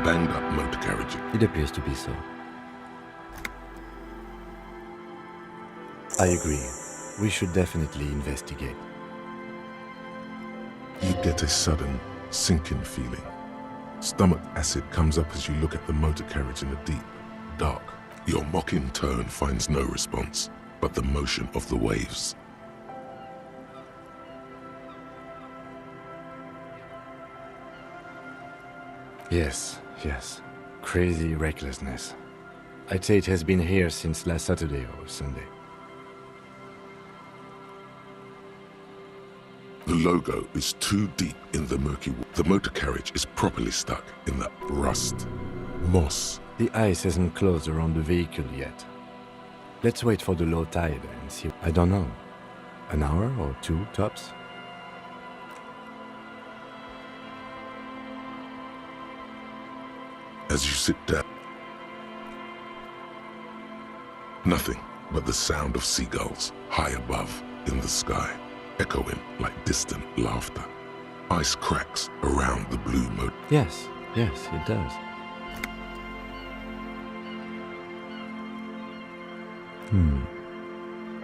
banged up motor carriage. It appears to be so. I agree. We should definitely investigate. You get a sudden sinking feeling. Stomach acid comes up as you look at the motor carriage in the deep, dark. Your mocking tone finds no response, but the motion of the waves. Yes. Crazy recklessness. I'd say it has been here since last Saturday or Sunday. The logo is too deep in the murky water. The motor carriage is properly stuck in the rust. Moss. The ice hasn't closed around the vehicle yet. Let's wait for the low tide and see. I don't know. An hour or two tops? As you sit down, nothing but the sound of seagulls high above in the sky, echoing like distant laughter. Ice cracks around the blue moat. Yes, it does.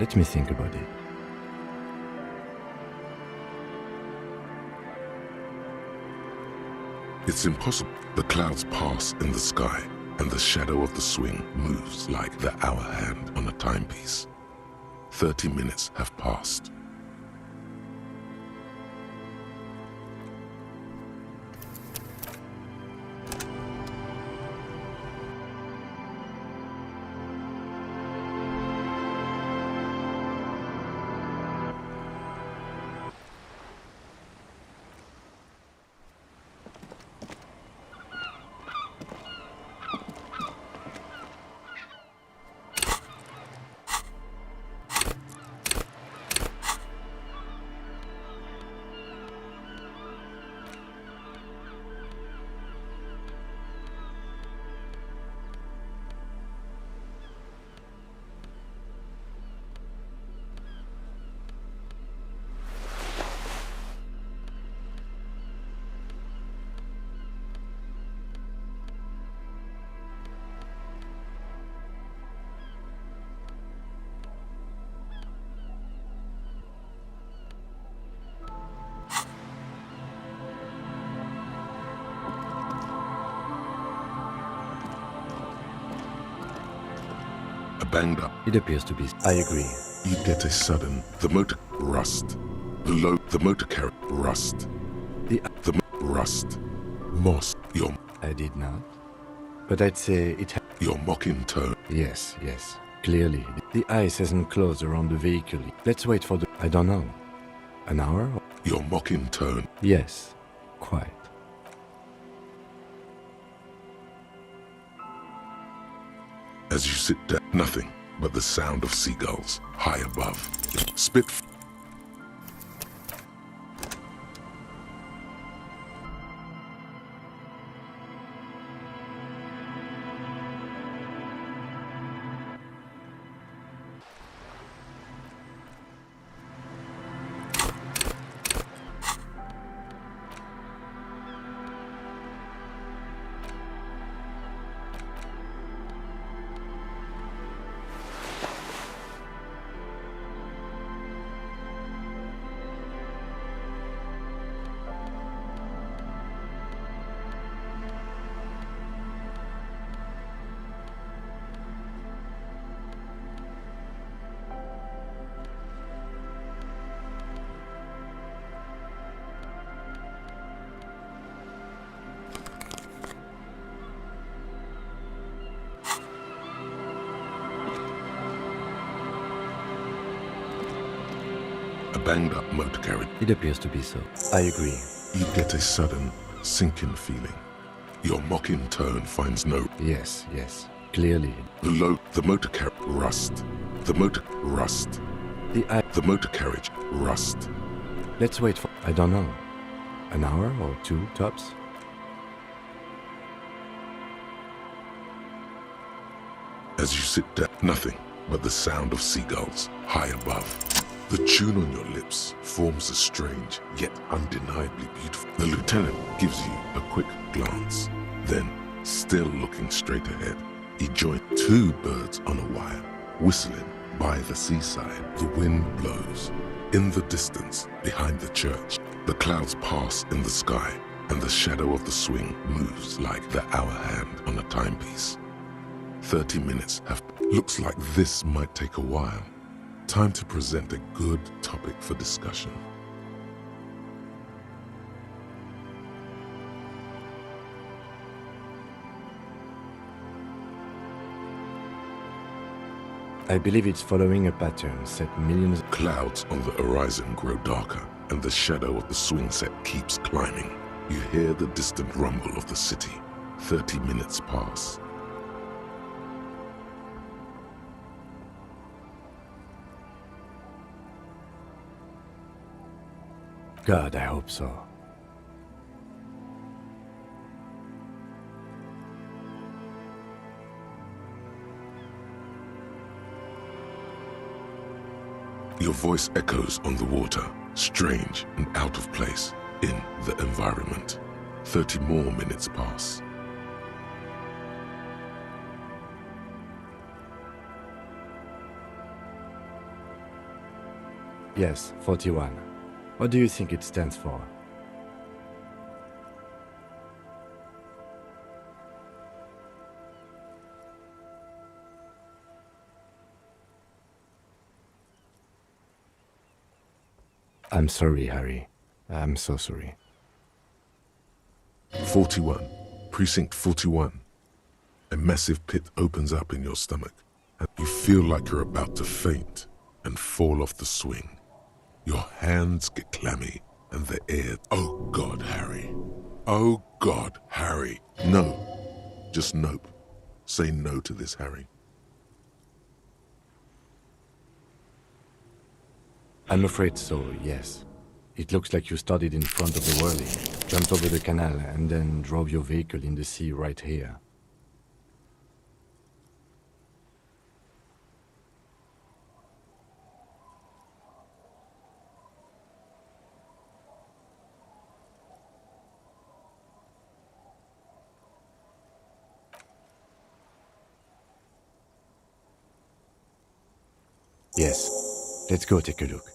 Let me think about it. It's impossible. The clouds pass in the sky, and the shadow of the swing moves like the hour hand on a timepiece. 30 minutes have passed. Banged up. It appears to be. I agree. You get a sudden. The motor rust. The motor carriage rust. The rust. Moss. Your. I did not. But I'd say it. Your mocking tone. Yes. Clearly, the ice hasn't closed around the vehicle. Let's wait for the. I don't know. An hour? Your mocking tone. Yes. Quite. As you sit down, nothing but the sound of seagulls high above. Spit. A banged up motor carriage. It appears to be so. I agree. You get a sudden sinking feeling. Your mocking tone finds no. Yes. Clearly. The motor carriage rust. The motor rust. The motor carriage rust. Let's wait for. I don't know. An hour or two tops? As you sit down, nothing but the sound of seagulls high above. The tune on your lips forms a strange, yet undeniably beautiful. The lieutenant gives you a quick glance, then Still looking straight ahead, he joined two birds on a wire, whistling by the seaside. The wind blows. In the distance, behind the church, the clouds pass in the sky, and the shadow of the swing moves like the hour hand on a timepiece. 30 minutes have... Looks like this might take a while. Time to present a good topic for discussion. I believe it's following a pattern set millions... Clouds on the horizon grow darker, and the shadow of the swing set keeps climbing. You hear the distant rumble of the city. 30 minutes pass. God, I hope so. Your voice echoes on the water, strange and out of place in the environment. 30 more minutes pass. Yes, 41. What do you think it stands for? I'm sorry, Harry. I'm so sorry. 41. Precinct 41. A massive pit opens up in your stomach, and you feel like you're about to faint and fall off the swing. Your hands get clammy, and the air... Oh God, Harry. Oh God, Harry. No. Just nope. Say no to this, Harry. I'm afraid so, yes. It looks like you started in front of the whirly, jumped over the canal, and then drove your vehicle in the sea right here. Yes, let's go take a look.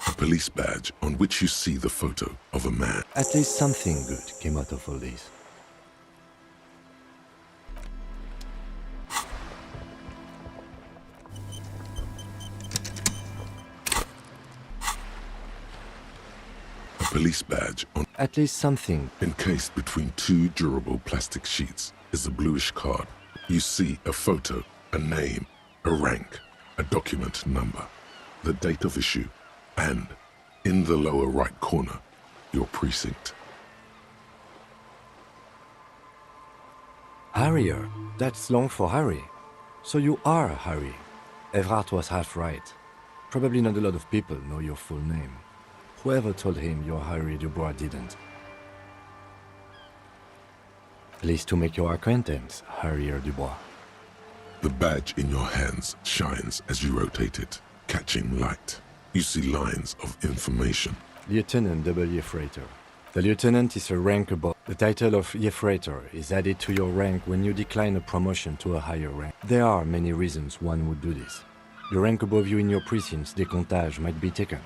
A police badge on which you see the photo of a man. At least something good came out of all this. A police badge on... At least something. Encased between two durable plastic sheets is a bluish card. You see a photo A name, a rank, a document number, the date of issue, and, in the lower right corner, your precinct. Harrier. That's long for Harry. So you are Harry. Everard was half right. Probably not a lot of people know your full name. Whoever told him you're Harry Dubois didn't. Pleased to make your acquaintance, Harrier Dubois. The badge in your hands shines as you rotate it, catching light. You see lines of information. Lieutenant W. Freighter. The lieutenant is a rank above. The title of Freighter is added to your rank when you decline a promotion to a higher rank. There are many reasons one would do this. The rank above you in your precinct's décomptage might be taken.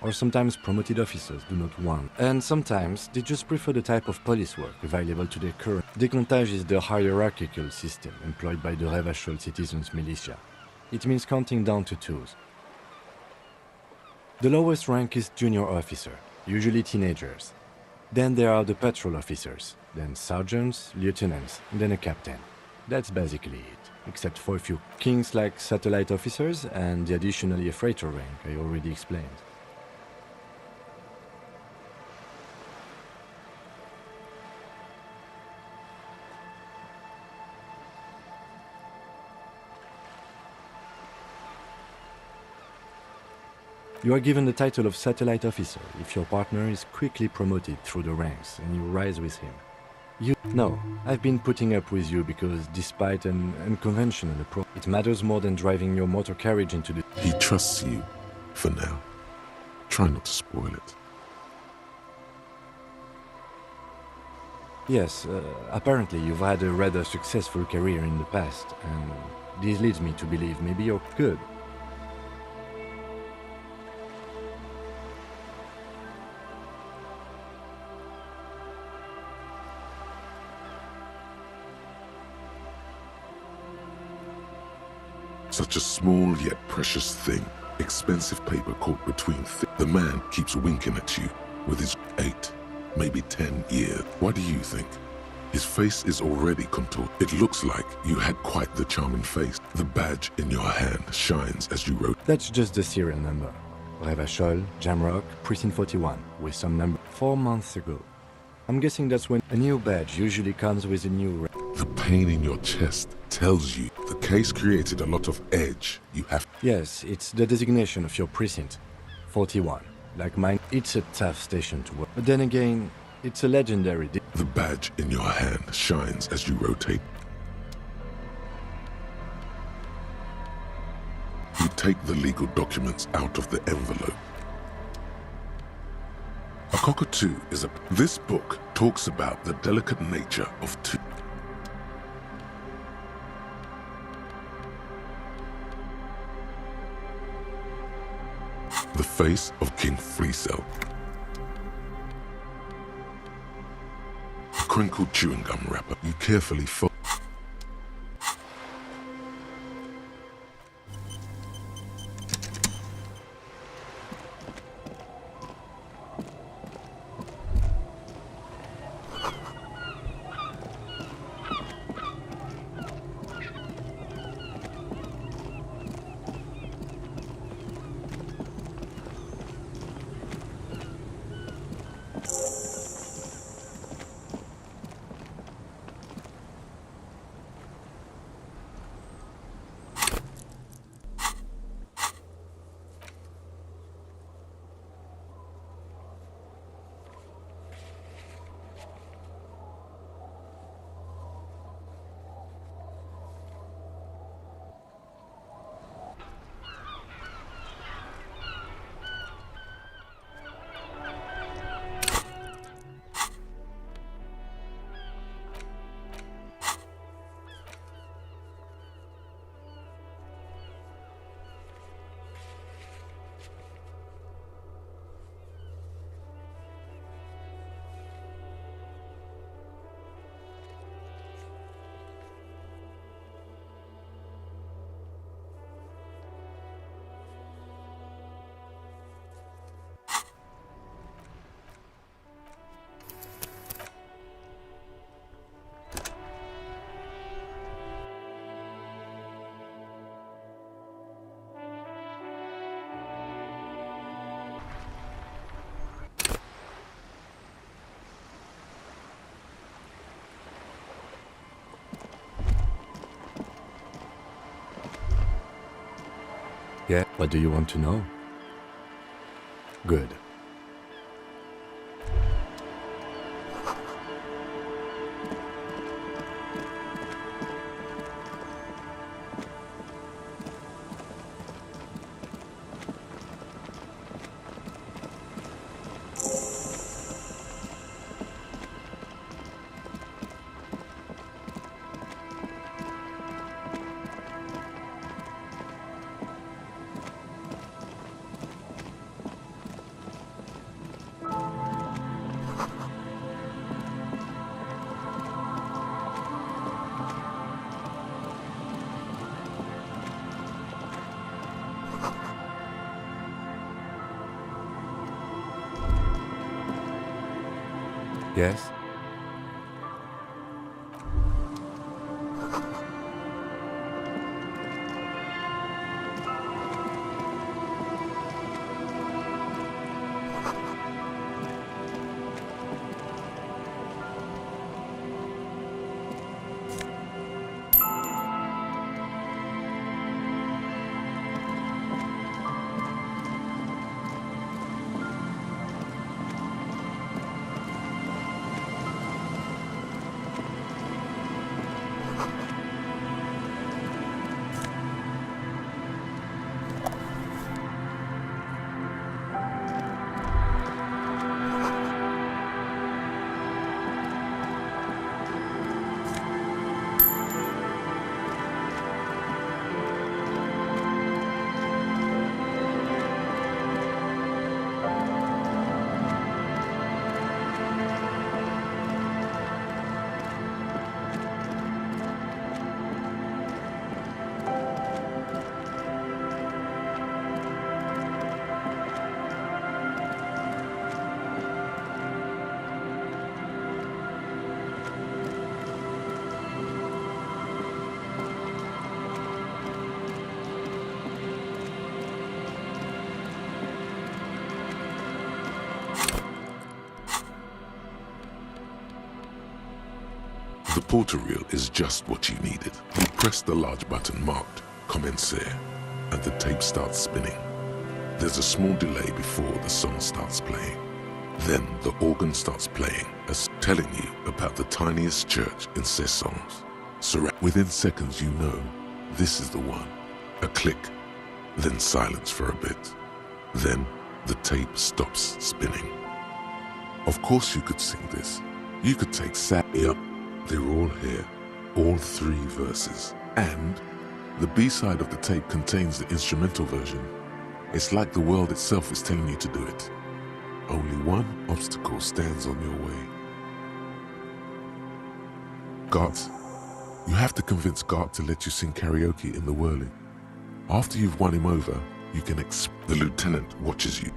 Or sometimes promoted officers do not want. And sometimes they just prefer the type of police work available to their current. Décomptage is the hierarchical system employed by the Revachol citizens militia. It means counting down to twos. The lowest rank is junior officer, usually teenagers. Then there are the patrol officers, then sergeants, lieutenants, then a captain. That's basically it, except for a few kings like satellite officers and the additional freighter rank I already explained. You are given the title of satellite officer if your partner is quickly promoted through the ranks and you rise with him. No, I've been putting up with you because despite an unconventional approach, it matters more than driving your motor carriage into the... He trusts you, for now. Try not to spoil it. Yes, apparently you've had a rather successful career in the past, and this leads me to believe maybe you're good. Such a small yet precious thing. Expensive paper caught between The man keeps winking at you with his 8, maybe 10 years. What do you think? His face is already contoured. It looks like you had quite the charming face. The badge in your hand shines as you wrote. That's just the serial number. Revachol, Jamrock, Precinct 41, with some number 4 months ago. I'm guessing that's when a new badge usually comes with a new rank. The pain in your chest tells you the case created a lot of edge. You have... Yes, it's the designation of your precinct. 41. Like mine, it's a tough station to work. But then again, it's a legendary... The badge in your hand shines as you rotate. You take the legal documents out of the envelope. A cockatoo is a... This book talks about the delicate nature of two... The face of King Fleecell. A crinkled chewing gum wrapper. You carefully fold. Yeah, what do you want to know? Good. Yes? The porter reel is just what you needed. You press the large button marked Commencer, and the tape starts spinning. There's a small delay before the song starts playing. Then the organ starts playing, telling you about the tiniest church in ses songs. Within seconds you know this is the one. A click, then silence for a bit. Then the tape stops spinning. Of course you could sing this. You could take Yup, they're all here. All 3 verses. And the B-side of the tape contains the instrumental version. It's like the world itself is telling you to do it. Only one obstacle stands on your way. Gart. You have to convince Gart to let you sing karaoke in the whirling. After you've won him over, you can the lieutenant watches you.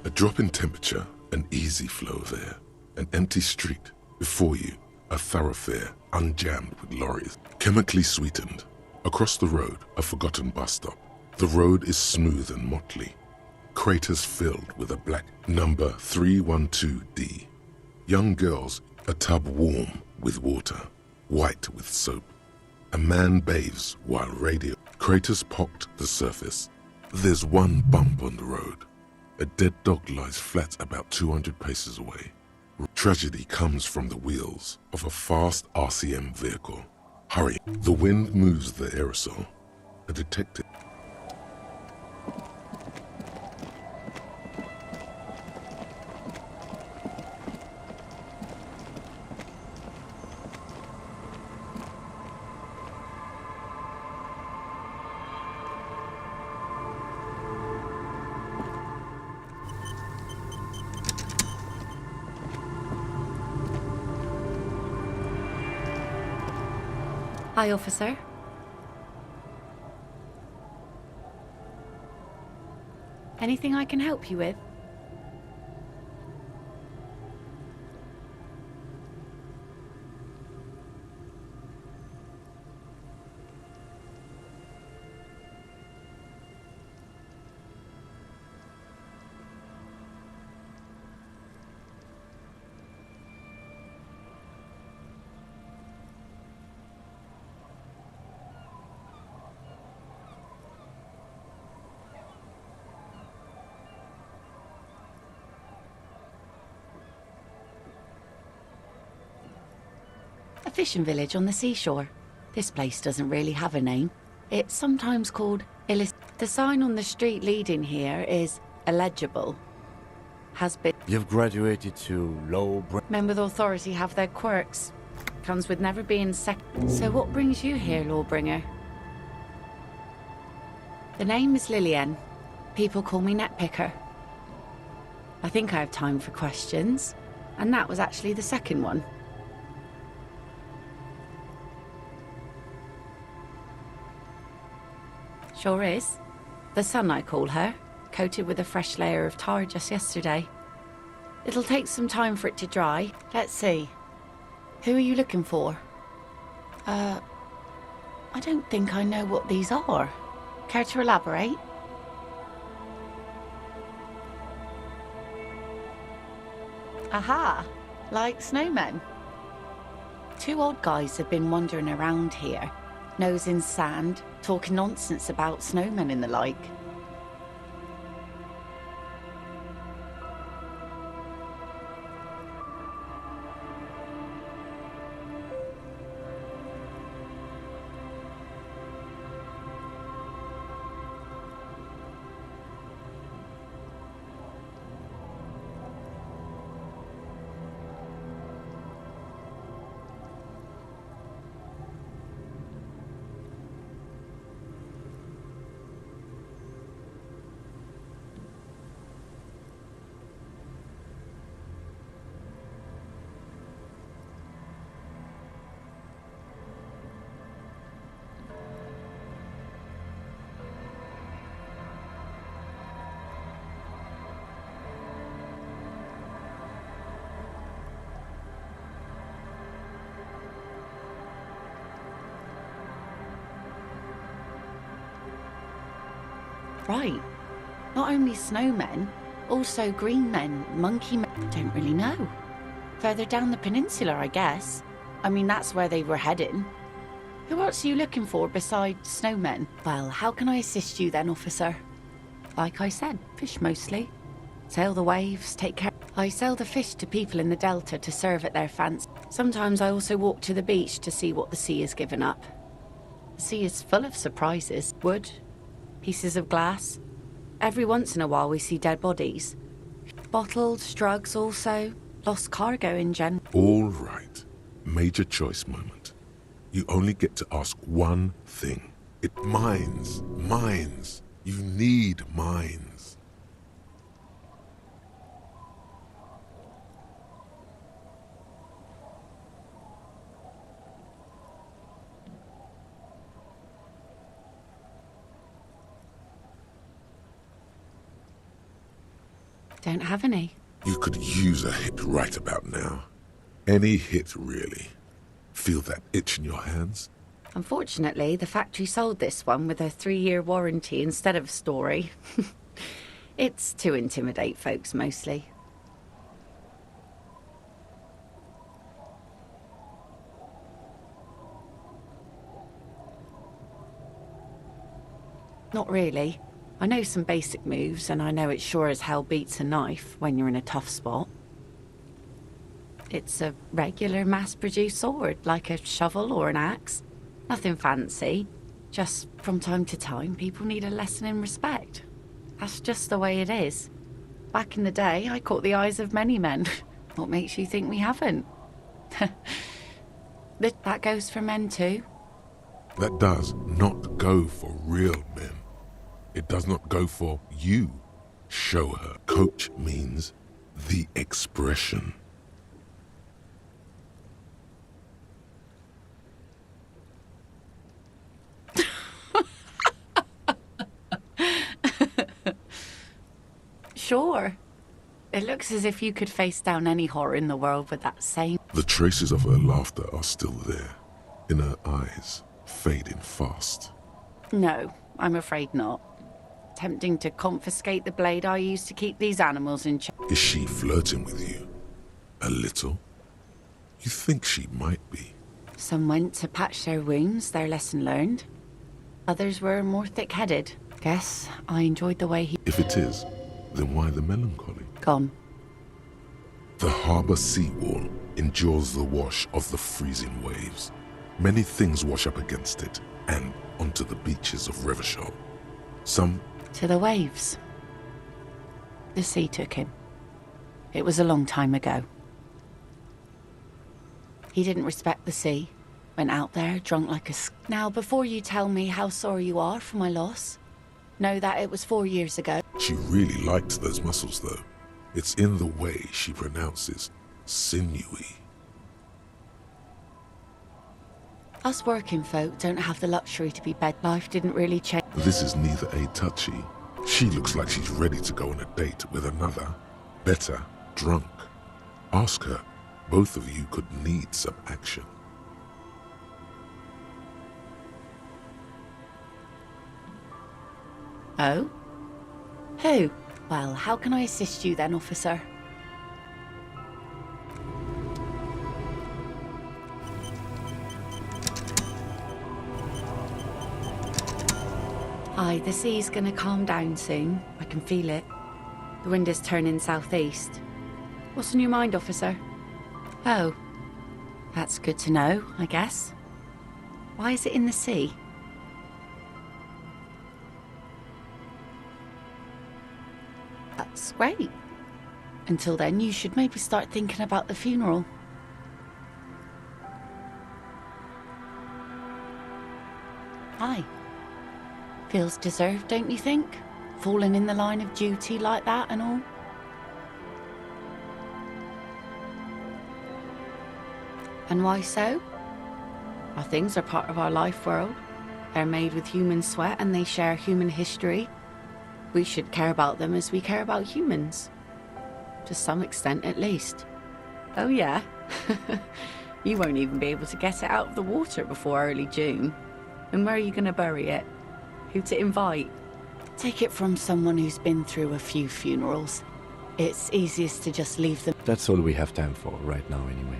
A drop in temperature, an easy flow of air, an empty street. Before you, a thoroughfare unjammed with lorries, chemically sweetened. Across the road, a forgotten bus stop. The road is smooth and motley, craters filled with a black number 312D. Young girls, a tub warm with water, white with soap. A man bathes while radio. Craters pocked the surface. There's one bump on the road. A dead dog lies flat about 200 paces away. Tragedy comes from the wheels of a fast RCM vehicle. Hurry. The wind moves the aerosol. A detective. Hi, officer. Anything I can help you with? A fishing village on the seashore. This place doesn't really have a name. It's sometimes called Elysium. The sign on the street leading here is illegible. Has been. You've graduated to low... Men with authority have their quirks. Comes with never being So what brings you here, Lawbringer? The name is Lillian. People call me Netpicker. I think I have time for questions. And that was actually the second one. Sure is. The sun, I call her, coated with a fresh layer of tar just yesterday. It'll take some time for it to dry. Let's see. Who are you looking for? I don't think I know what these are. Care to elaborate? Aha! Like snowmen. Two odd guys have been wandering around here, nose in sand, talking nonsense about snowmen and the like. Right. Not only snowmen, also green men, monkey men. Don't really know. Further down the peninsula, I guess. I mean, that's where they were heading. Who else are you looking for besides snowmen? Well, how can I assist you then, officer? Like I said, fish mostly. Sail the waves, take care. I sell the fish to people in the delta to serve at their fancy. Sometimes I also walk to the beach to see what the sea has given up. The sea is full of surprises. Wood, pieces of glass. Every once in a while we see dead bodies. Bottles, drugs also. Lost cargo in general. All right. Major choice moment. You only get to ask one thing. Mines. Mines. You need mines. Don't have any. You could use a hit right about now. Any hit, really. Feel that itch in your hands? Unfortunately, the factory sold this one with a 3-year warranty instead of a story. It's to intimidate folks, mostly. Not really. I know some basic moves, and I know it sure as hell beats a knife when you're in a tough spot. It's a regular mass-produced sword, like a shovel or an axe. Nothing fancy. Just from time to time, people need a lesson in respect. That's just the way it is. Back in the day, I caught the eyes of many men. What makes you think we haven't? That goes for men too. That does not go for real men. It does not go for you. Show her. Coach means the expression. Sure. It looks as if you could face down any horror in the world with that same... The traces of her laughter are still there, in her eyes, fading fast. No, I'm afraid not. Tempting to confiscate the blade I used to keep these animals in check. Is she flirting with you? A little? You think she might be. Some went to patch their wounds, their lesson learned. Others were more thick-headed. Guess I enjoyed the way he... If it is, then why the melancholy? Gone. The harbour seawall endures the wash of the freezing waves. Many things wash up against it and onto the beaches of Revachol. Some... To the waves. The sea took him. It was a long time ago. He didn't respect the sea. Went out there, drunk like a... Now, before you tell me how sorry you are for my loss, know that it was 4 years ago. She really liked those muscles, though. It's in the way she pronounces sinewy. Us working folk don't have the luxury to be bed. Life didn't really change. This is neither a touchy. She looks like she's ready to go on a date with another, better, drunk. Ask her. Both of you could need some action. Oh? Who? Well, how can I assist you then, officer? Aye, the sea's gonna calm down soon. I can feel it. The wind is turning southeast. What's on your mind, officer? Oh. That's good to know, I guess. Why is it in the sea? That's great. Until then, you should maybe start thinking about the funeral. Aye. Feels deserved, don't you think? Falling in the line of duty like that and all. And why so? Our things are part of our life world. They're made with human sweat and they share human history. We should care about them as we care about humans. To some extent, at least. Oh yeah? You won't even be able to get it out of the water before early June. And where are you going to bury it? Who to invite? Take it from someone who's been through a few funerals. It's easiest to just leave them. That's all we have time for right now anyway.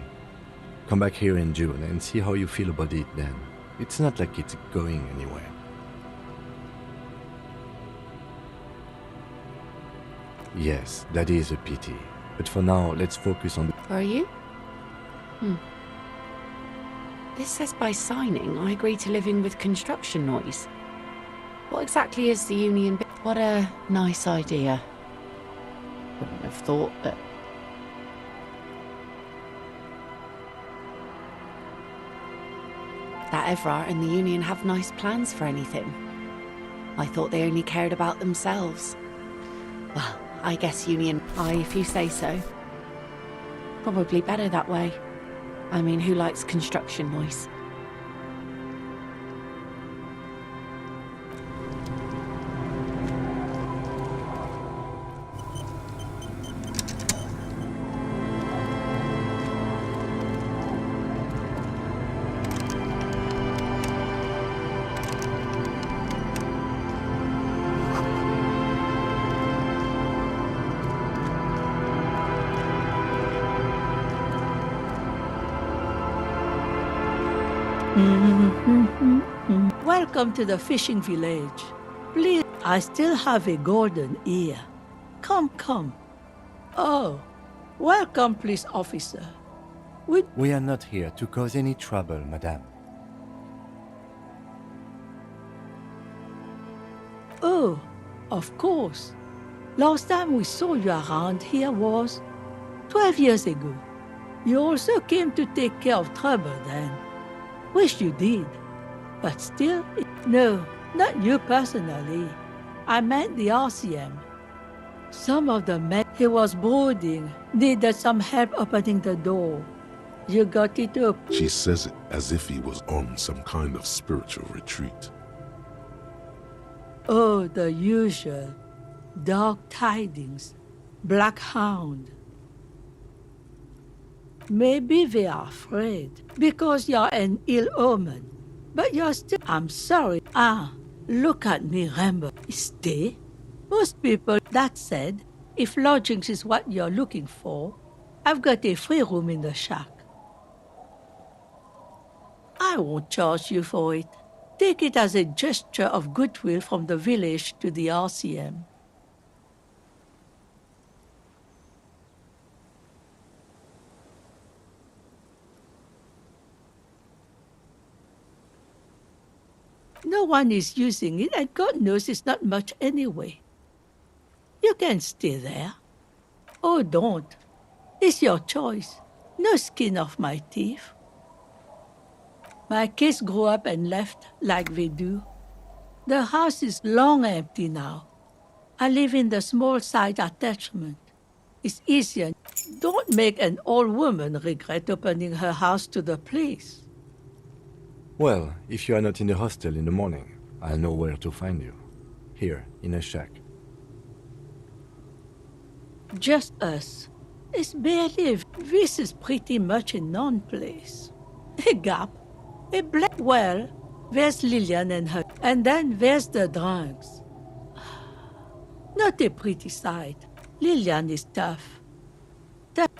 Come back here in June and see how you feel about it then. It's not like it's going anywhere. Yes, that is a pity. But for now, let's focus on the... Are you? This says by signing, I agree to live in with construction noise. What exactly is the union? What a nice idea. Wouldn't have thought that... that Everard and the union have nice plans for anything. I thought they only cared about themselves. Well, I guess union... Aye, if you say so. Probably better that way. I mean, who likes construction noise? Welcome to the fishing village. Please, I still have a golden ear. Come, come. Oh, welcome, police officer. We are not here to cause any trouble, madame. Oh, of course. Last time we saw you around here was 12 years ago. You also came to take care of trouble then. Wish you did. But still, no, not you personally. I meant the RCM. Some of the men he was boarding needed some help opening the door. You got it up. She says it as if he was on some kind of spiritual retreat. Oh, the usual. Dark tidings. Black Hound. Maybe they are afraid because you're an ill omen. But you're still... I'm sorry. Look at me, Rambo. Stay. Most people... That said, if lodgings is what you're looking for, I've got a free room in the shack. I won't charge you for it. Take it as a gesture of goodwill from the village to the RCM. No one is using it, and God knows it's not much anyway. You can stay there. Oh, don't. It's your choice. No skin off my teeth. My kids grew up and left like they do. The house is long empty now. I live in the small side attachment. It's easier. Don't make an old woman regret opening her house to the police. Well, if you are not in the hostel in the morning, I'll know where to find you. Here, in a shack. Just us. It's barely... This is pretty much a non-place. A gap. A black... Well, there's Lillian and her... And then there's the drugs. Not a pretty sight. Lillian is tough.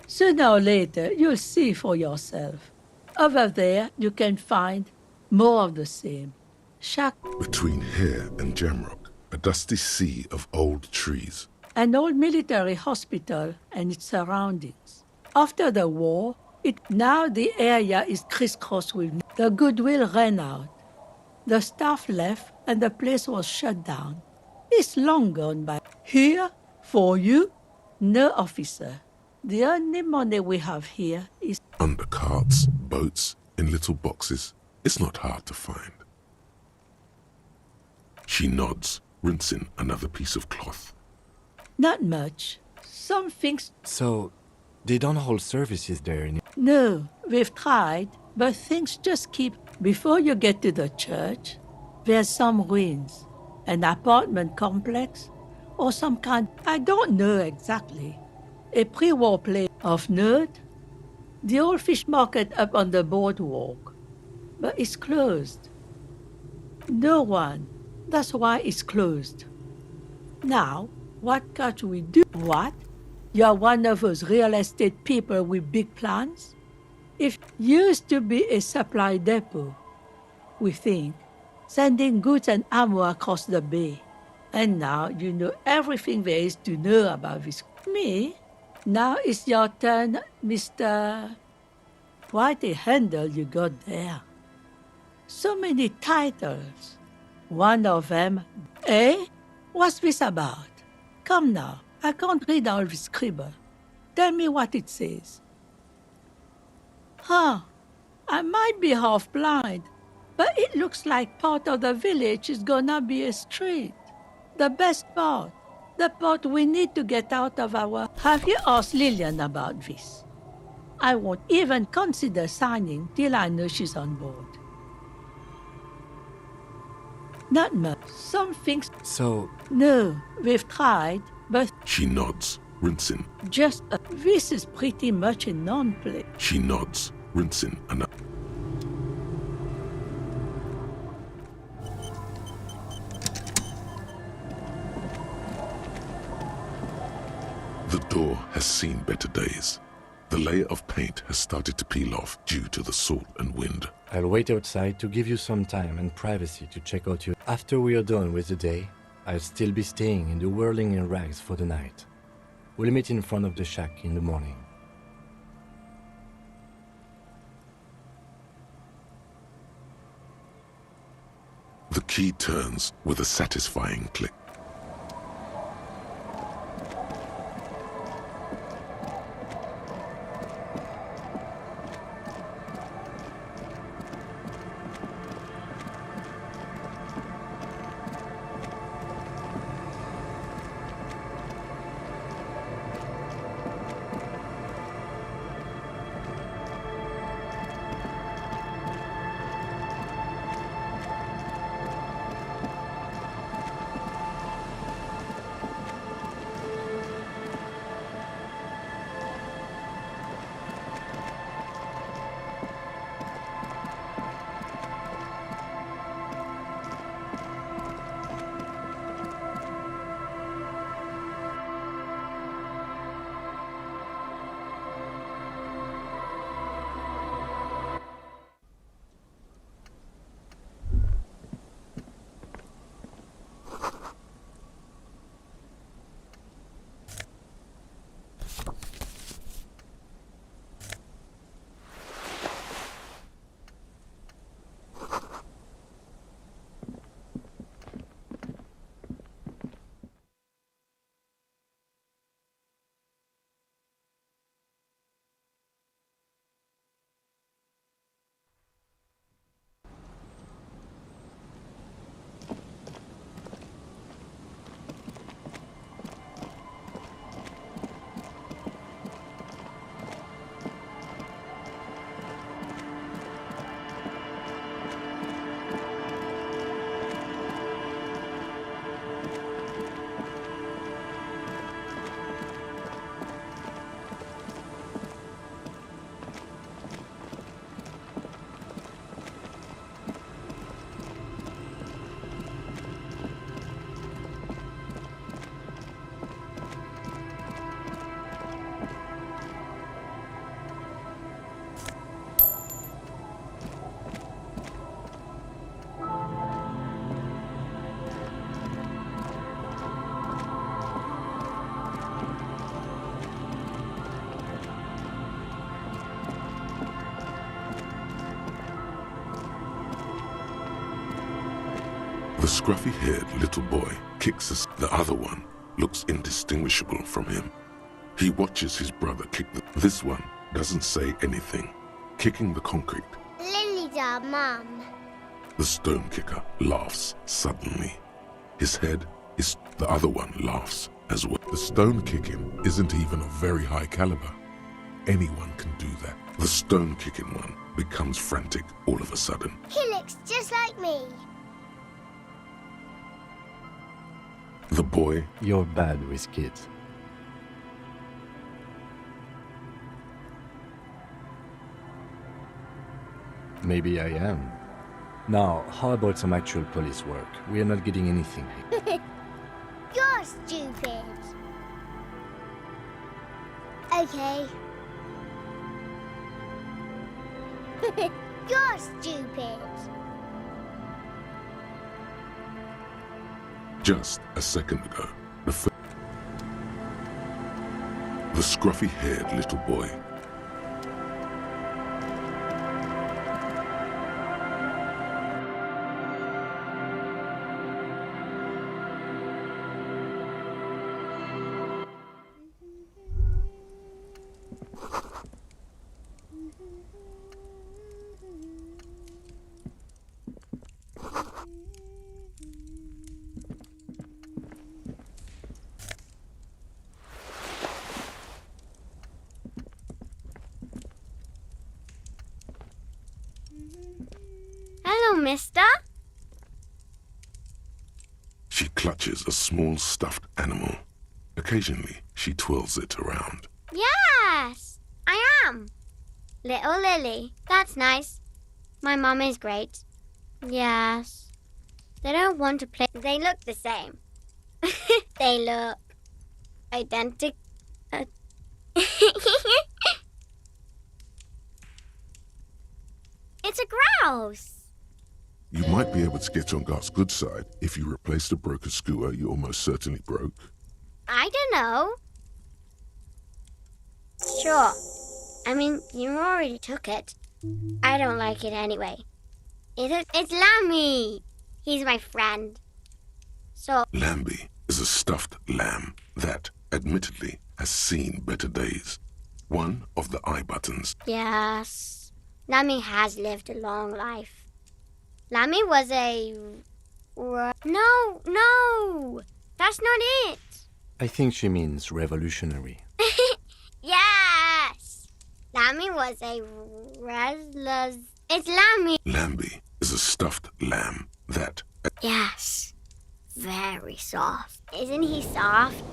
Sooner or later, you'll see for yourself. Over there, you can find more of the same. Shack... Between here and Jamrock, a dusty sea of old trees. An old military hospital and its surroundings. After the war, now the area is crisscrossed with... The goodwill ran out. The staff left and the place was shut down. It's long gone by. Here, for you, no officer. The only money we have here is... Under carts, boats, in little boxes. It's not hard to find. She nods, rinsing another piece of cloth. Not much. Some things... So, they don't hold services there anymore? No, we've tried, but things just keep... Before you get to the church, there's some ruins. An apartment complex, or some kind... I don't know exactly. A pre-war place of note. The old fish market up on the boardwalk. But it's closed. No one. That's why it's closed. Now, what can't we do? What? You're one of those real estate people with big plans? It used to be a supply depot, we think, sending goods and ammo across the bay. And now you know everything there is to know about this. Me? Now it's your turn, Mr. Quite a handle you got there. So many titles. One of them... Eh? What's this about? Come now, I can't read all this scribble. Tell me what it says. Huh, I might be half blind, but it looks like part of the village is gonna be a street. The best part. The part we need to get out of our... Have you asked Lillian about this? I won't even consider signing till I know she's on board. Not much. Some things... So... No, we've tried, but... She nods, rinsing. Just... this is pretty much a non-play. She nods, rinsing another. The door has seen better days. The layer of paint has started to peel off due to the salt and wind. I'll wait outside to give you some time and privacy to check out your... After we are done with the day, I'll still be staying in the whirling in rags for the night. We'll meet in front of the shack in the morning. The key turns with a satisfying click. The scruffy-haired little boy kicks us. The other one looks indistinguishable from him. He watches his brother kick This one doesn't say anything, kicking the concrete. Lily's Mum. The stone kicker laughs suddenly. His head is... The other one laughs as well. The stone kicking isn't even of very high caliber. Anyone can do that. The stone kicking one becomes frantic all of a sudden. He looks just like me. The boy... You're bad with kids. Maybe I am. Now, how about some actual police work? We are not getting anything here. You're stupid. Okay. You're stupid. Just a second ago, the scruffy-haired little boy. Mister? She clutches a small stuffed animal. Occasionally, she twirls it around. Yes, I am. Little Lily. That's nice. My mum is great. Yes. They don't want to play. They look the same. They look identical. It's a grouse. You might be able to get on Gart's good side if you replace the broken scooter you almost certainly broke. I don't know. Sure. I mean, you already took it. I don't like it anyway. It's Lammy. He's my friend. So... Lambie is a stuffed lamb that, admittedly, has seen better days. One of the eye buttons. Yes. Lammy has lived a long life. Lammy was a... No! That's not it! I think she means revolutionary. Yes! Lammy was a restless... It's Lammy! Lambie is a stuffed lamb that... Yes. Very soft. Isn't he soft?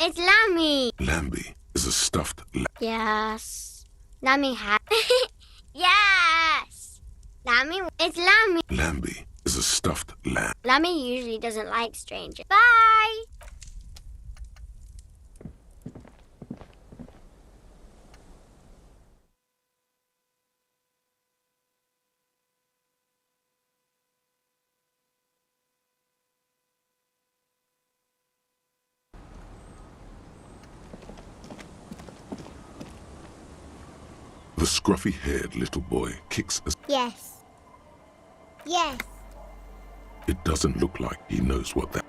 It's Lammy! Lambie is a stuffed lamb. Yes. Lammy has... Yes! Lammy... It's Lammy! Lambie is a stuffed lamb. Lammy usually doesn't like strangers. Bye! The scruffy-haired little boy kicks as... Yes. Yes. It doesn't look like he knows what that...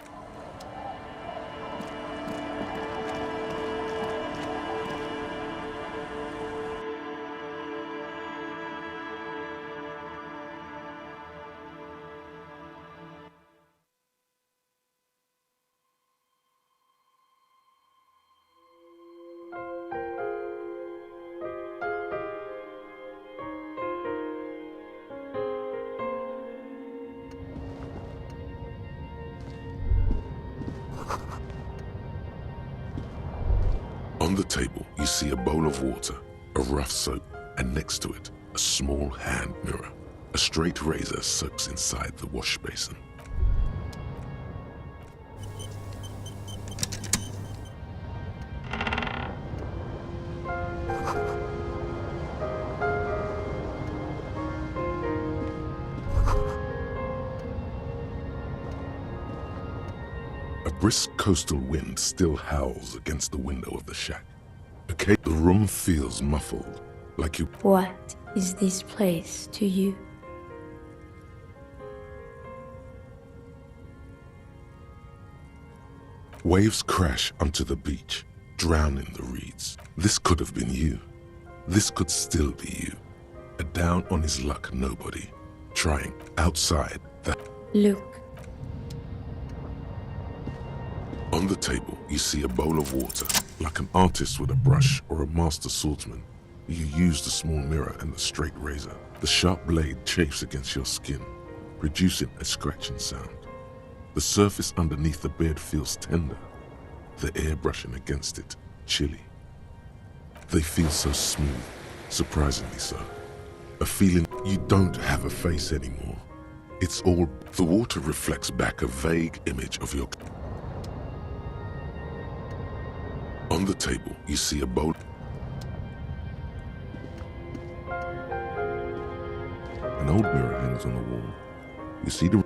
On the table, you see a bowl of water, a rough soap, and next to it, a small hand mirror. A straight razor soaks inside the wash basin. A brisk coastal wind still howls against the window of the shack. Okay, the room feels muffled, like you... What is this place to you? Waves crash onto the beach, drowning the reeds. This could have been you. This could still be you. A down on his luck nobody, trying outside the... Look. On the table, you see a bowl of water. Like an artist with a brush or a master swordsman, you use the small mirror and the straight razor. The sharp blade chafes against your skin, producing a scratching sound. The surface underneath the beard feels tender, the air brushing against it, chilly. They feel so smooth, surprisingly so. A feeling you don't have a face anymore. It's all... The water reflects back a vague image of your... On the table, you see a bowl. An old mirror hangs on the wall. You see the...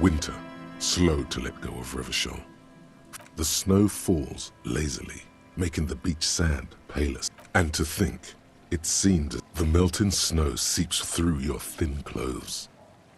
Winter, slow to let go of Revachol. The snow falls lazily, making the beach sand paler. And to think, it seemed as the melting snow seeps through your thin clothes.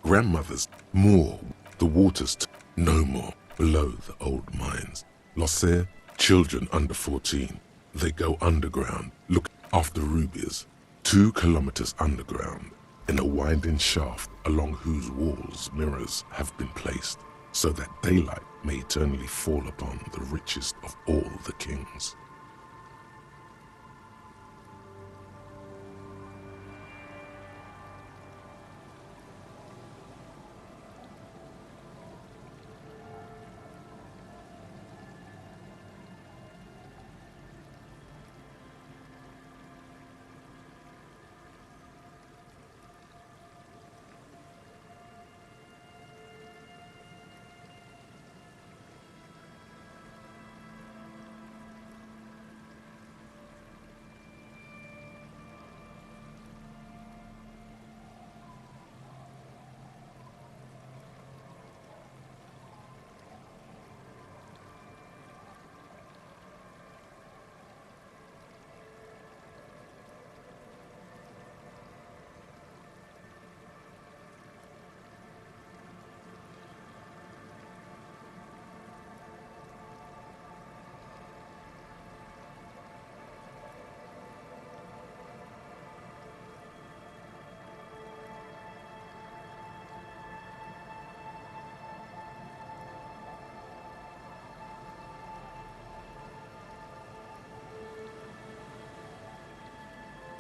Grandmothers, more, the waters, no more, below the old mines. Losser, children under 14, they go underground, look after rubies, 2 kilometers underground, in a winding shaft along whose walls mirrors have been placed, so that daylight may eternally fall upon the richest of all the kings.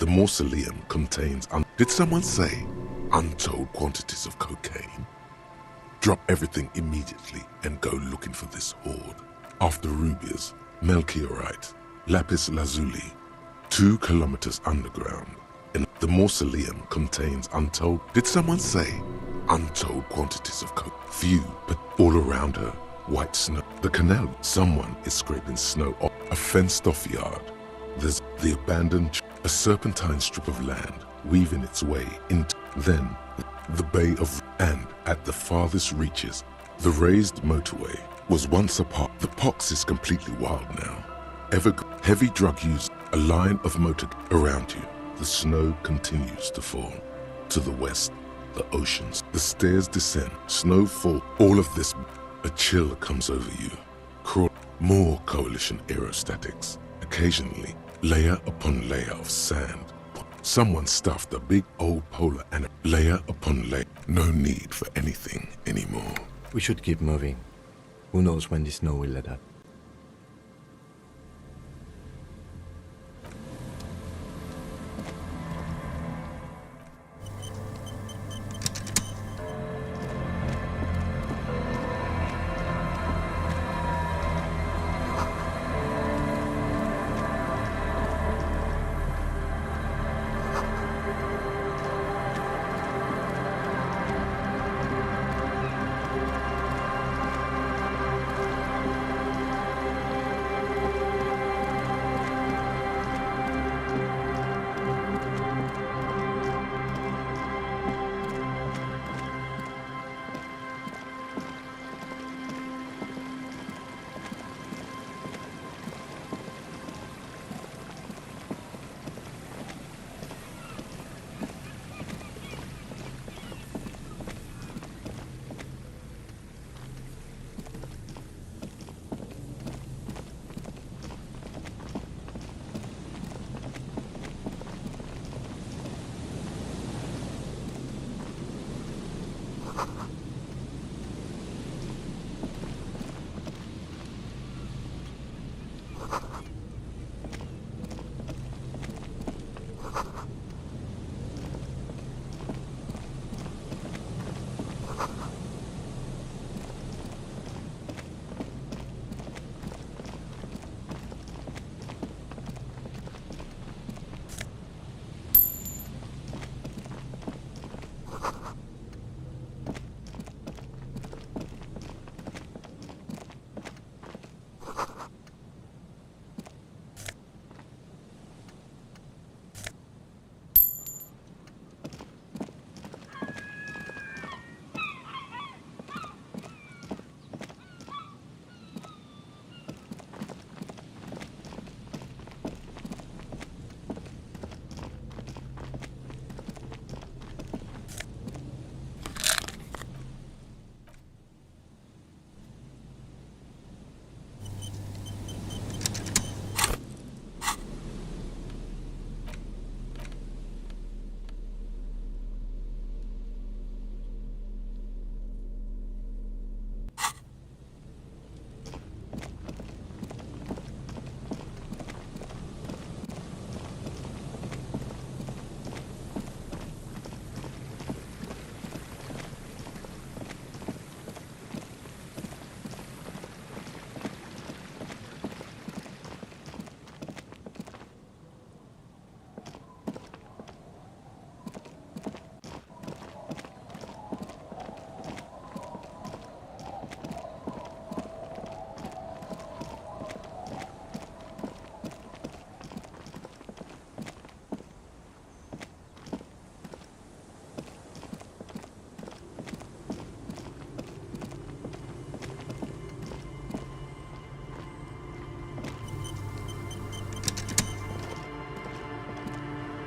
The mausoleum contains, did someone say, untold quantities of cocaine? Drop everything immediately and go looking for this hoard. After rubies, melchiorite, lapis lazuli, 2 kilometers underground. And the mausoleum contains untold, did someone say, untold quantities of coke? Few, but all around her, white snow. The canal, someone is scraping snow off a fenced-off yard. There's the abandoned, a serpentine strip of land weaving its way into, then the Bay of, and at the farthest reaches, the raised motorway was once a park. The pox is completely wild now. Heavy drug use, a line of motor around you. The snow continues to fall. To the west, the oceans, the stairs descend, snow fall. All of this, a chill comes over you. More coalition aerostatics. Occasionally, layer upon layer of sand. Someone stuffed a big old polar and layer upon layer. No need for anything anymore. We should keep moving. Who knows when the snow will let up.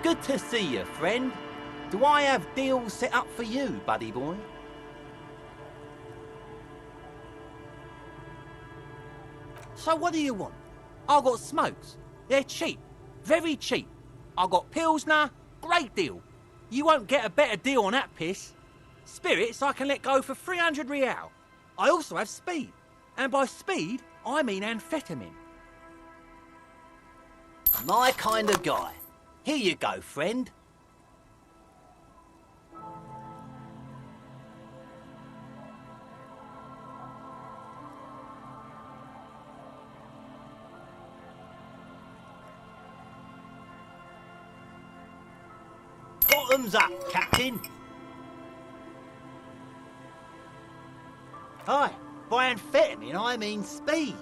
Good to see you, friend. Do I have deals set up for you, buddy boy? So what do you want? I got smokes. They're cheap. Very cheap. I got Pilsner. Great deal. You won't get a better deal on that piss. Spirits I can let go for 300 real. I also have speed. And by speed, I mean amphetamine. My kind of guy. Here you go, friend. Bottoms up, Captain. Hi, by amphetamine I mean speed.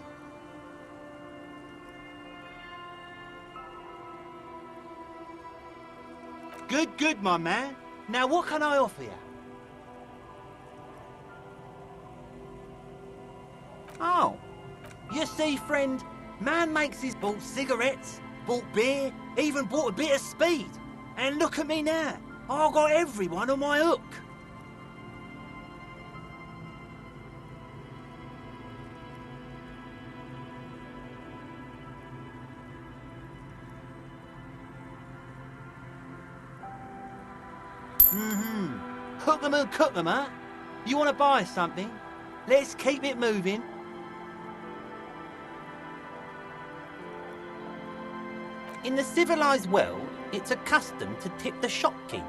Good, my man. Now what can I offer you? Oh, you see, friend, man makes his bought cigarettes, bought beer, even bought a bit of speed. And look at me now. I've got everyone on my hook. Hook 'em and cook 'em, huh? You want to buy something? Let's keep it moving. In the civilized world, it's a custom to tip the shopkeep.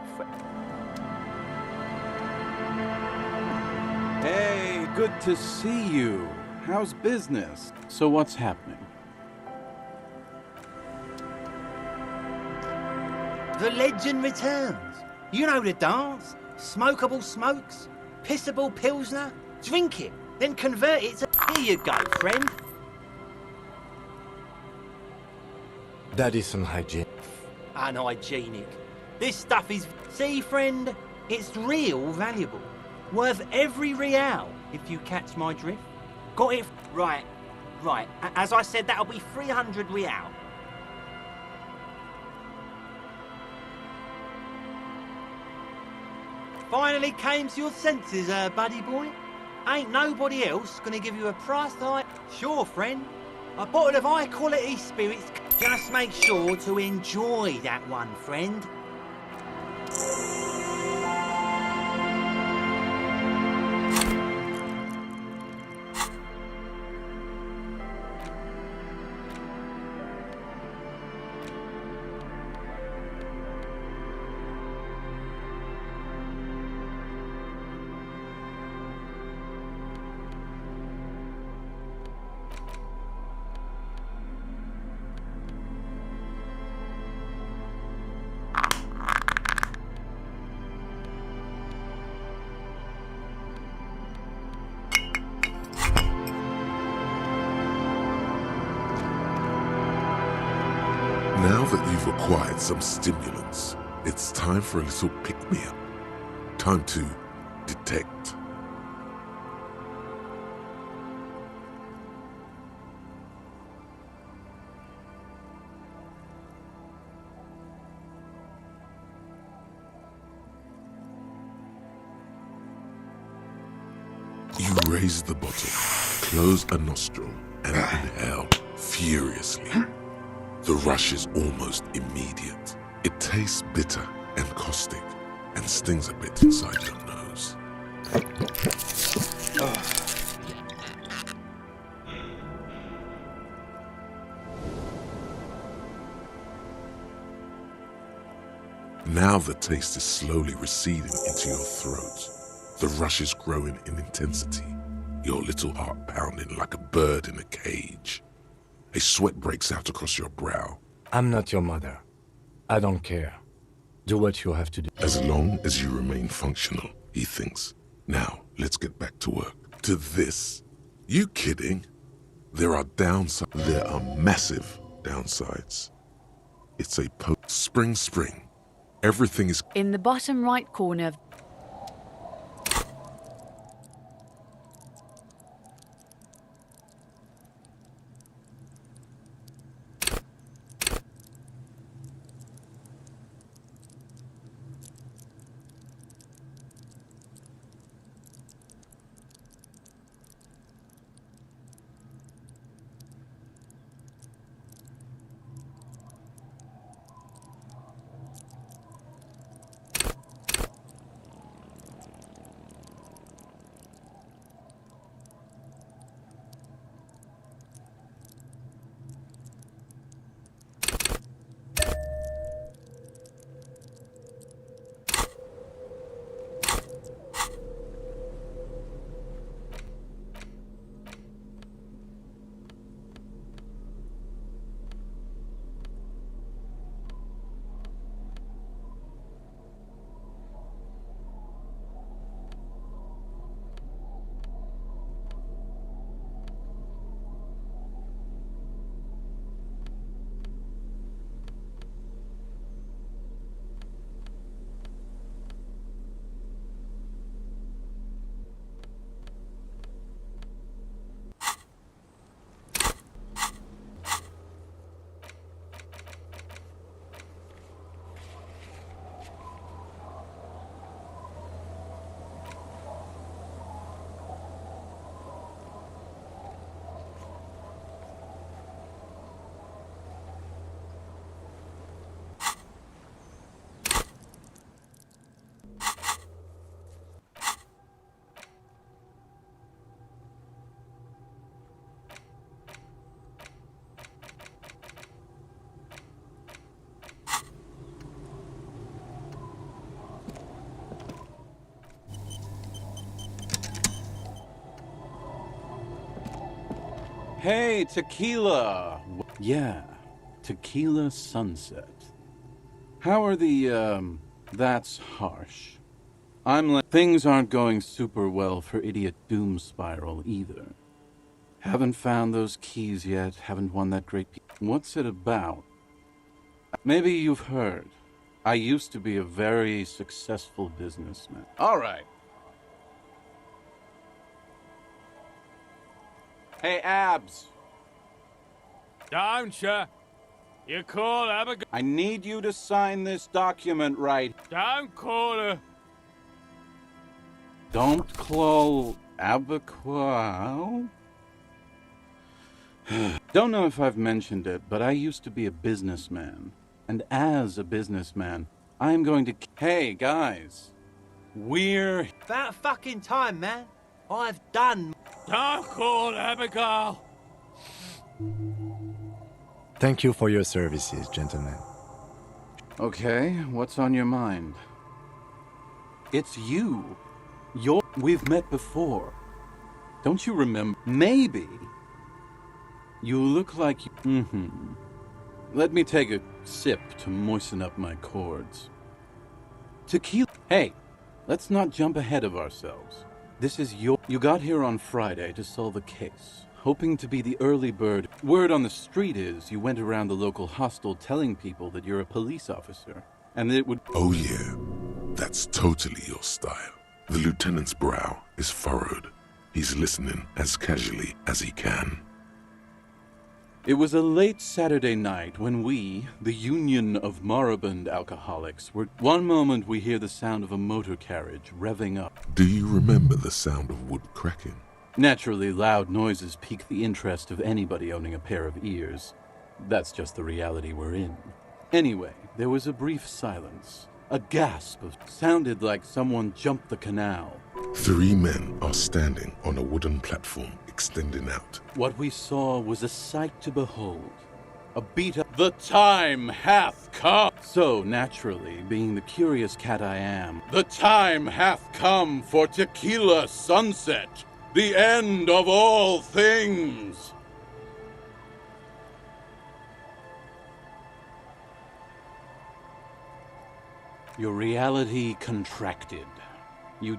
Hey, good to see you. How's business? So what's happening? The legend returns. You know the dance. Smokable smokes, pissable pilsner. Drink it, then convert it to... Here you go, friend. That is unhygienic. Unhygienic. This stuff is... See, friend, it's real valuable. Worth every real, if you catch my drift. Got it... Right. As I said, that'll be 300 real. Finally came to your senses, buddy boy. Ain't nobody else gonna give you a price like... Sure, friend. A bottle of high-quality spirits. Just make sure to enjoy that one, friend. Now that you've acquired some stimulants, it's time for a little pick-me-up. Time to detect. You raise the bottle, close a nostril, and inhale furiously. The rush is almost immediate. It tastes bitter and caustic and stings a bit inside your nose. Now the taste is slowly receding into your throat. The rush is growing in intensity, your little heart pounding like a bird in a cage. A sweat breaks out across your brow. I'm not your mother. I don't care. Do what you have to do. As long as you remain functional, he thinks. Now, let's get back to work. To this. You kidding? There are downsides. There are massive downsides. It's a spring. Everything is... In the bottom right corner. Hey, tequila! Yeah, tequila sunset. How are the, that's harsh. I'm like, things aren't going super well for Idiot Doom Spiral either. Haven't found those keys yet, haven't won that great What's it about? Maybe you've heard. I used to be a very successful businessman. All right. Hey, Abs. Don't you? You call Abigail. I need you to sign this document right. Don't call her. Don't call Abigail? Don't know if I've mentioned it, but I used to be a businessman. And as a businessman, I'm going to... Hey, guys. We're... About fucking time, man. I've done. Don't call Abigail. Thank you for your services, gentlemen. Okay, what's on your mind? It's you. We've met before. Don't you remember? Maybe. You look like you... Let me take a sip to moisten up my chords. Tequila... Hey, let's not jump ahead of ourselves. This is your... You got here on Friday to solve a case, hoping to be the early bird. Word on the street is you went around the local hostel telling people that you're a police officer, and that it would... Oh yeah, that's totally your style. The lieutenant's brow is furrowed. He's listening as casually as he can. It was a late Saturday night when we, the Union of Moribund Alcoholics, were... One moment we hear the sound of a motor carriage revving up. Do you remember the sound of wood cracking? Naturally, loud noises pique the interest of anybody owning a pair of ears. That's just the reality we're in. Anyway, there was a brief silence. A gasp sounded like someone jumped the canal. 3 men are standing on a wooden platform extending out. What we saw was a sight to behold. A beat-up... The time hath come! So, naturally, being the curious cat I am, the time hath come for tequila sunset, the end of all things! Your reality contracted. Your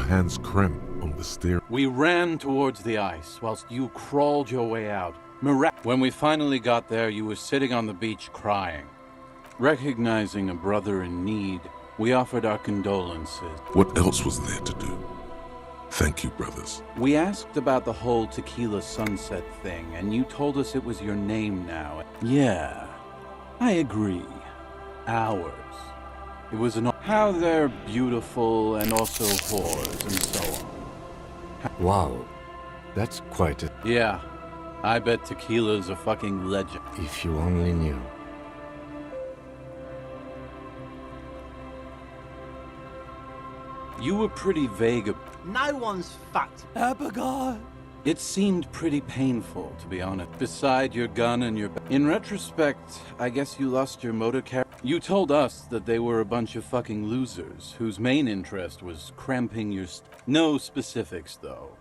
hands cramp on the steering. We ran towards the ice whilst you crawled your way out. When we finally got there, you were sitting on the beach crying. Recognizing a brother in need, we offered our condolences. What else was there to do? Thank you, brothers. We asked about the whole tequila sunset thing, and you told us it was your name now. Yeah, I agree. Ours. It was an... How they're beautiful and also whores and so on. Wow, that's quite a... Yeah, I bet tequila's a fucking legend. If you only knew. You were pretty vague. No one's fucked. Abigail. It seemed pretty painful, to be honest. Beside your gun and your... In retrospect, I guess you lost your motor carriage. You told us that they were a bunch of fucking losers, whose main interest was cramping your... No specifics, though.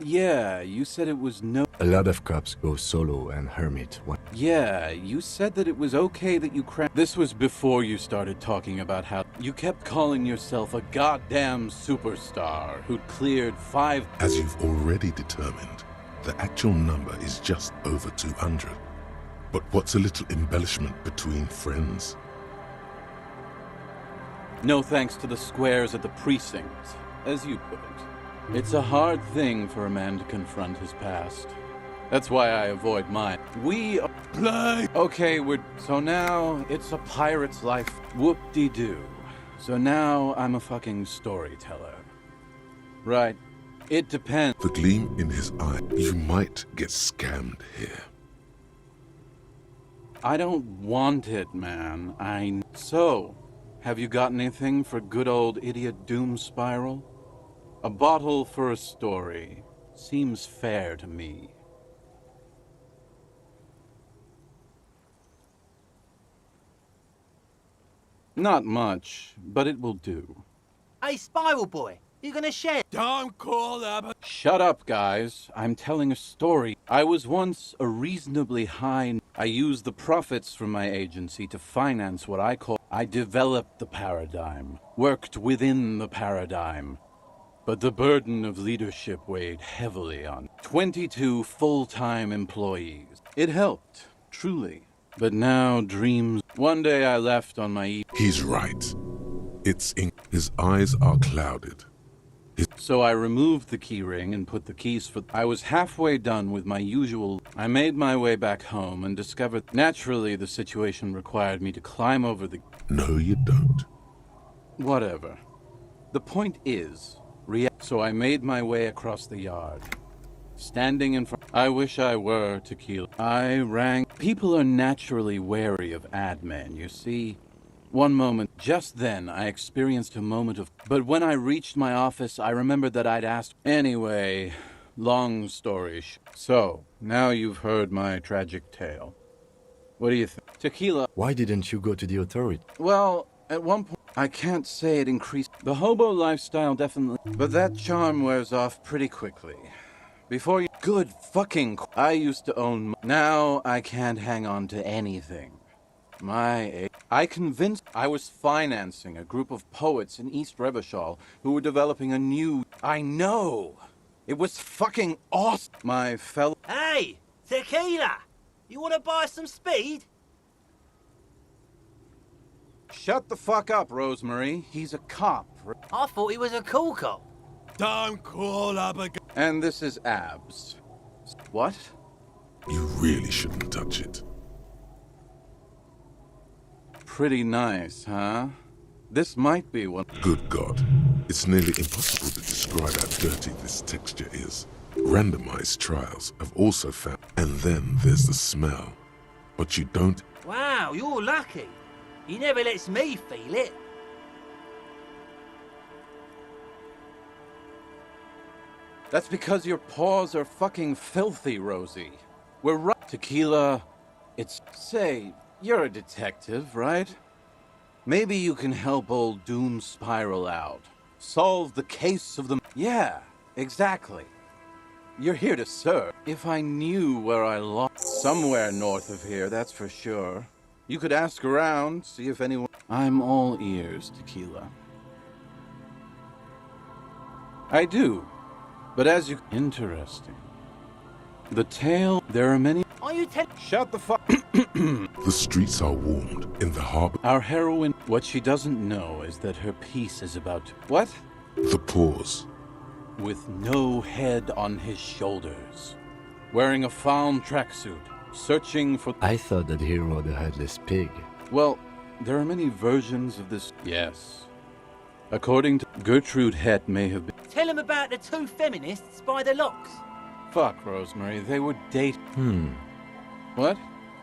Yeah, you said it was no... A lot of cops go solo and hermit. Yeah, you said that it was okay that you cramped... This was before you started talking about how... You kept calling yourself a goddamn superstar who'd cleared 5... As you've already determined, the actual number is just over 200. But what's a little embellishment between friends? No thanks to the squares at the precinct, as you put it. It's a hard thing for a man to confront his past. That's why I avoid mine. We play. Okay, so now it's a pirate's life. Whoop-de-doo. So now I'm a fucking storyteller. Right. It depends. The gleam in his eye. You might get scammed here. I don't want it, man. So, have you got anything for good old Idiot Doom Spiral? A bottle for a story. Seems fair to me. Not much, but it will do. Hey, Spiral Boy, You gonna share? Don't call Abigail. Shut up, guys. I'm telling a story. I was once a reasonably high... I used the profits from my agency to finance what I call... I developed the paradigm, worked within the paradigm. But the burden of leadership weighed heavily on 22 full-time employees. It helped, truly. But now dreams... One day I left on my... He's right. It's in... His eyes are clouded. So I removed the key ring and put the keys for... I was halfway done with my usual... I made my way back home and discovered... Naturally, the situation required me to climb over the... No, you don't. Whatever. The point is... So I made my way across the yard. Standing in front... I wish I were tequila. I rang... People are naturally wary of ad men, you see. One moment, just then, I experienced a moment of... But when I reached my office, I remembered that I'd asked... Anyway, long story So, now you've heard my tragic tale. What do you think? Tequila... Why didn't you go to the authority? Well, at one point... I can't say it increased... The hobo lifestyle definitely... But that charm wears off pretty quickly. Before you... Good fucking... I used to own... Now I can't hang on to anything. I convinced I was financing a group of poets in East Revachol who were developing a new... I know! It was fucking awesome! My fellow... Hey! Tequila! You wanna buy some speed? Shut the fuck up, Rosemary. He's a cop. I thought he was a cool cop. Don't call Abigail. And this is Abs. What? You really shouldn't touch it. Pretty nice, huh? This might be one... Good God. It's nearly impossible to describe how dirty this texture is. Randomized trials have also found... And then there's the smell. But you don't... Wow, you're lucky. He never lets me feel it. That's because your paws are fucking filthy, Rosie. We're right. Tequila... It's... Say... You're a detective, right? Maybe you can help old Doom spiral out. Solve the case of the... Yeah, exactly. You're here to serve. If I knew where I lost... Somewhere north of here, that's for sure. You could ask around, see if anyone... I'm all ears, Tequila. I do. But as you... Interesting. The tale... There are many... Are you Shut the fuck... The streets are warmed in the harbor. Our heroine... What she doesn't know is that her piece is about to... What? The pause. With no head on his shoulders. Wearing a found tracksuit. Searching for... I thought that he rode a headless pig. Well, there are many versions of this... Yes. According to... Gertrude Het may have been... Tell him about the two feminists by the locks. Fuck, Rosemary. They were Hmm. What?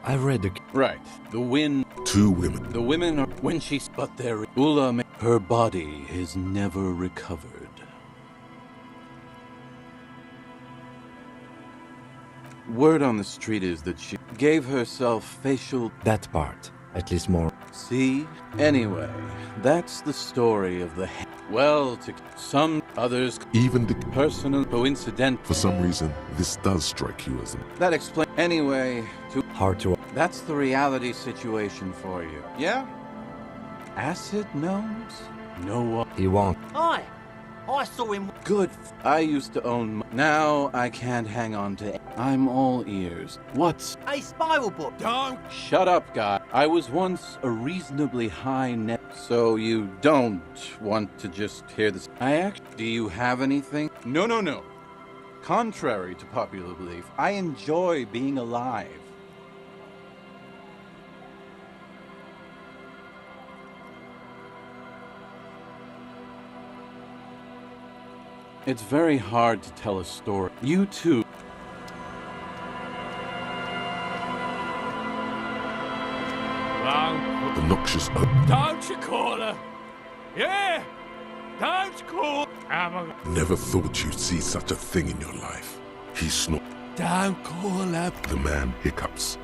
I read the... Right. The wind... Two women. The women are... When she... But they're... Ula... Her body is never recovered. Word on the street is that she gave herself facial... That part. At least more. See? Anyway, that's the story of the... Well, to some others... Even the... Personal coincident... For some reason, this does strike you as... That explains... Anyway, to... Hard to... That's the reality situation for you. Yeah? Acid gnomes? No one... He won't. Hi. I saw him... Good. I used to own... Now I can't hang on to... I'm all ears. What's... A spiral book. Don't. Shut up, guy. I was once a reasonably high net... So you don't want to just hear this... Do you have anything? No. Contrary to popular belief, I enjoy being alive. It's very hard to tell a story. You too. The noxious oak. Don't you call her? Yeah! Don't call Abigail. Never thought you'd see such a thing in your life. He snorted. Don't call her. The man hiccups.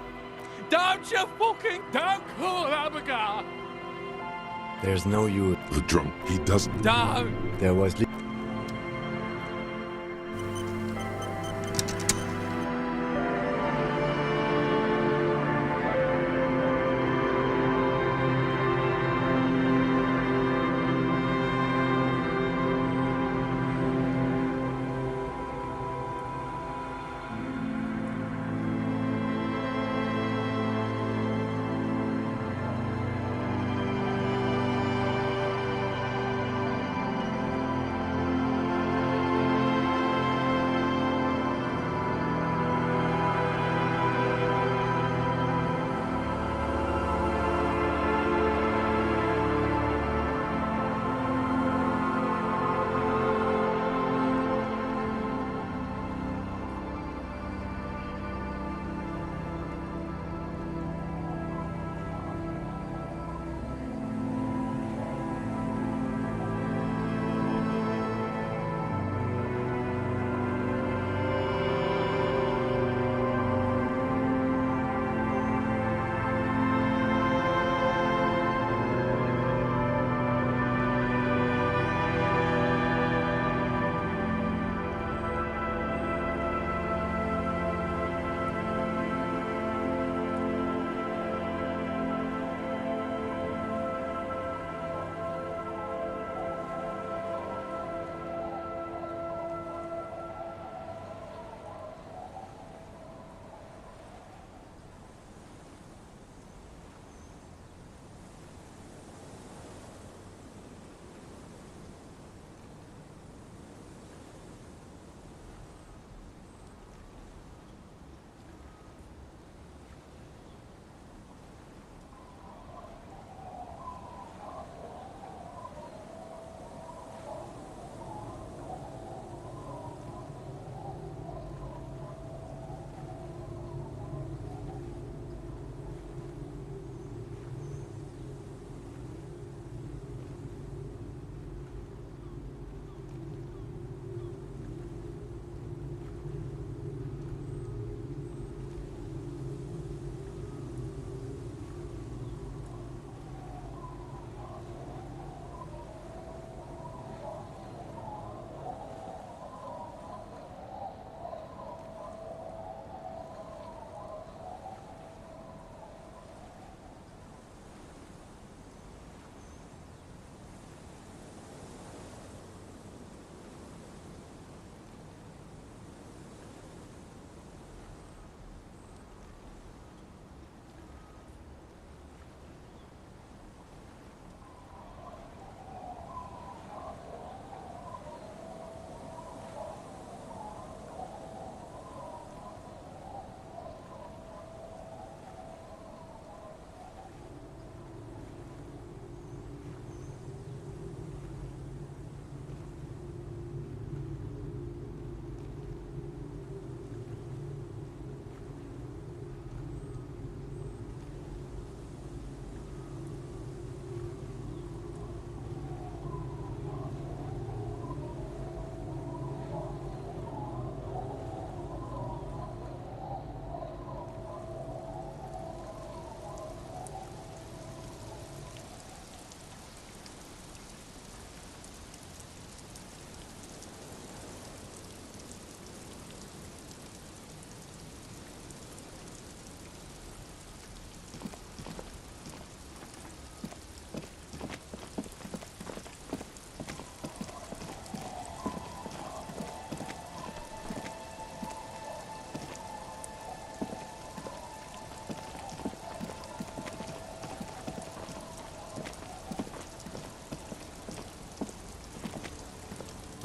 Don't call Abigail. There's no you. The drunk, he doesn't. Don't. There was...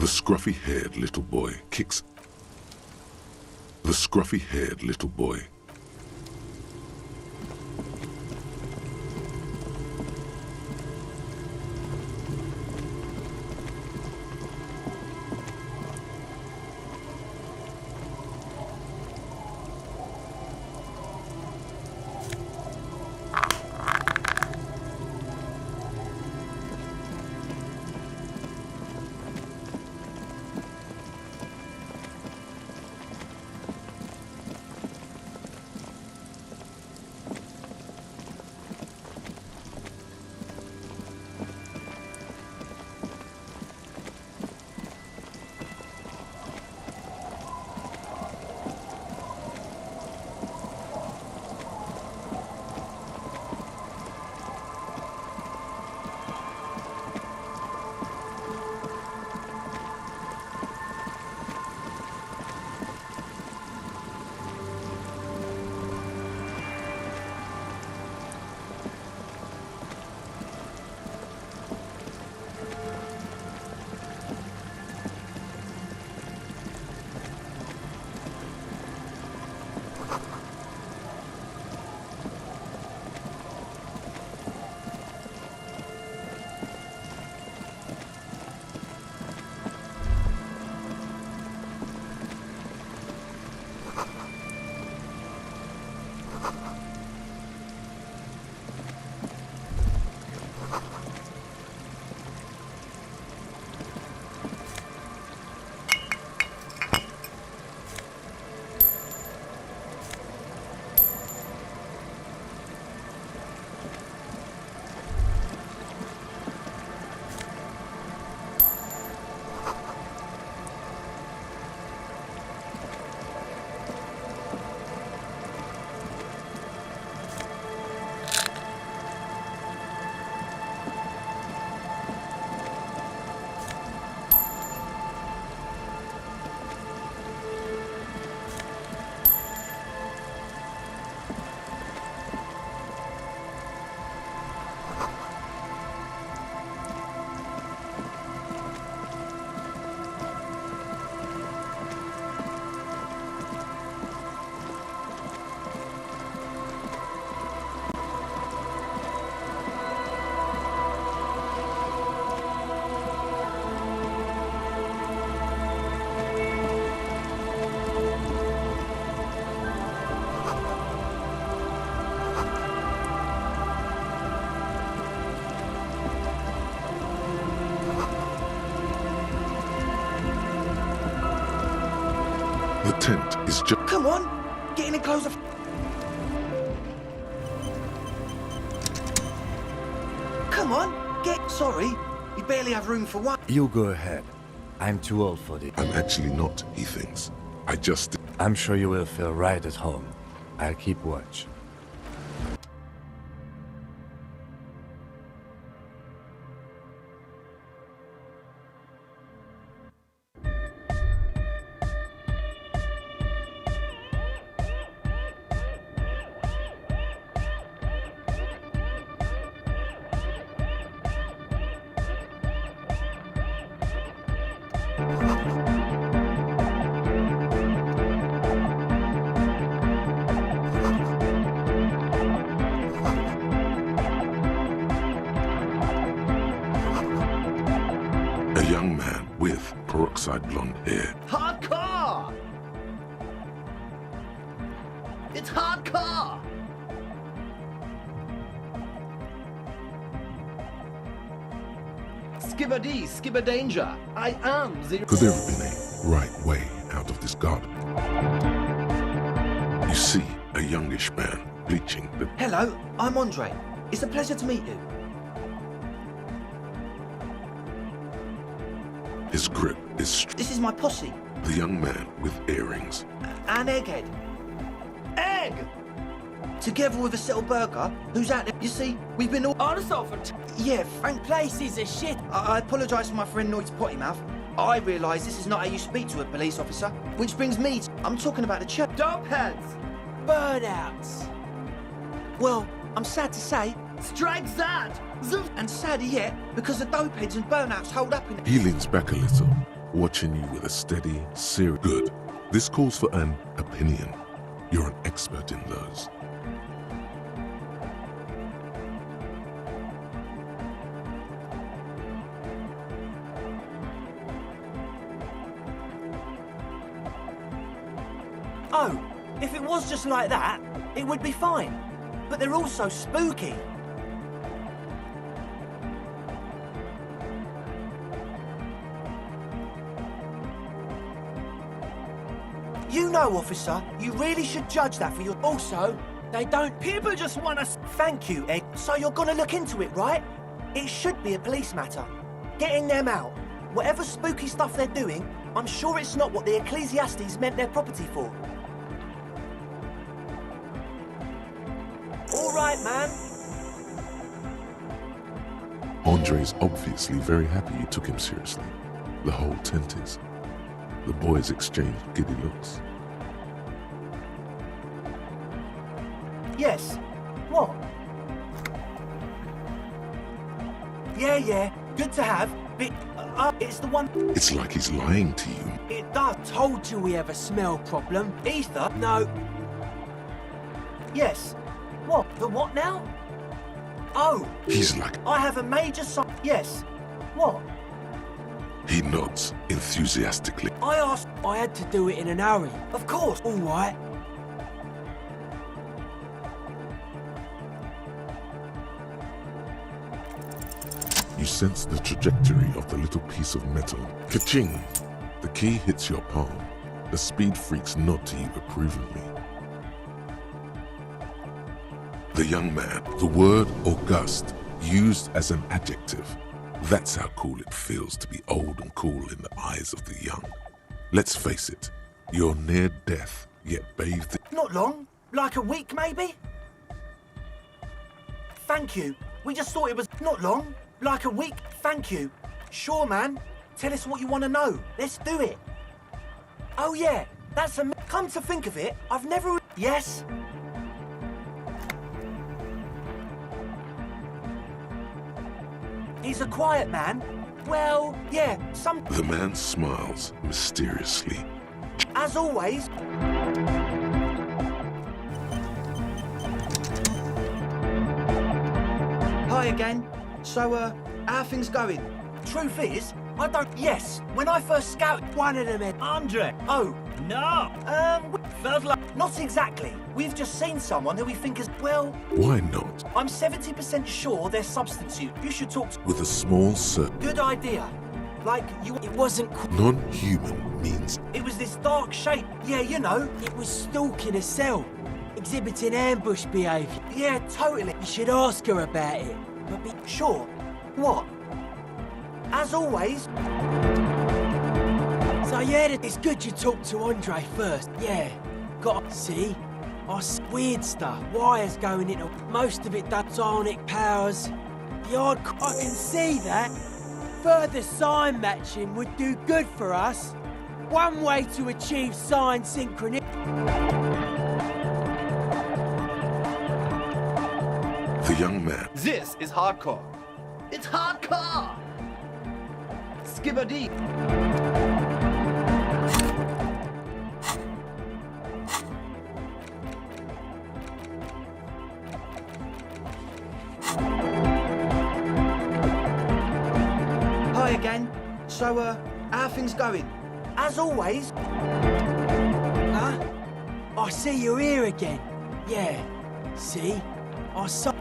scruffy-haired little boy kicks... The scruffy-haired little boy. The tent is just... Come on! Get in and close the... Come on! Get... Sorry, we barely have room for one. You go ahead. I'm too old for this. I'm actually not, he thinks. I just... I'm sure you will feel right at home. I'll keep watch. A young man with peroxide blonde hair. Hardcore! It's hardcore! Skibbity, skibber danger. I am the... Could there have been a right way out of this garden? You see a youngish man bleaching the... Hello, I'm Andre. It's a pleasure to meet you. His grip is... This is my posse. The young man with earrings. An egghead. Egg! Together with a settled burger who's out there. You see, we've been all... On the sofa. Yeah, Frank Places of shit. I apologise for my friend Noid's potty mouth. I realise this is not how you speak to a police officer. Which brings me to... I'm talking about the church. Dope heads. Burnouts. Well, I'm sad to say... Strike that! And sadder yet, because the dope heads and burnouts hold up in... He leans back a little, watching you with a steady, serious... Good. This calls for an opinion. You're an expert in those. Oh, if it was just like that, it would be fine. But they're also spooky. You know, officer, you really should judge that for your... Also, they don't... People just want us... Thank you, Ed. So you're gonna look into it, right? It should be a police matter. Getting them out. Whatever spooky stuff they're doing, I'm sure it's not what the Ecclesiastes meant their property for. All right, man. Andre's obviously very happy you took him seriously. The whole tent is. The boys exchanged giddy looks. Yes. What? Yeah. Good to have. But, it's the one... It's like he's lying to you. It does. Told you we have a smell problem. Ether? No. Yes. What? The what now? Oh. He's like... I have a major sign. Yes. What? He nods enthusiastically. I asked... I had to do it in an hurry. Of course. All right. You sense the trajectory of the little piece of metal. Ka-ching! The key hits your palm. The speed freaks nod to you approvingly. The young man, the word august, used as an adjective. That's how cool it feels to be old and cool in the eyes of the young. Let's face it, you're near death, yet bathed in... Not long. Like a week, maybe? Thank you. We just thought it was... Not long. Like a week. Thank you. Sure, man. Tell us what you want to know. Let's do it. Oh, yeah. That's a... Come to think of it, I've never... Yes? He's a quiet man. Well, yeah, some... The man smiles mysteriously. As always... Hi again. So, how are things going? Truth is, I don't... Yes, when I first scouted one of them... Andre! Oh. No! Felt like... Not exactly. We've just seen someone who we think is... Well... Why not? I'm 70% sure they're substance use. You should talk to... With a small circle. Good idea. Like, you... It wasn't... Non-human means... It was this dark shape. Yeah, you know. It was stalking a cell. Exhibiting ambush behaviour. Yeah, totally. You should ask her about it. But be... Sure. What? As always... So yeah, it's good you talk to Andre first. Yeah. Got to see. Weird stuff. Wires going into... Most of it does psionic powers. The odd... I can see that. Further sign matching would do good for us. One way to achieve sign synchronicity... The young man. This is hardcore. It's hardcore! Skibbity! Hi again. So, how are things going? As always. Huh? I see you're here again. Yeah. See? I saw...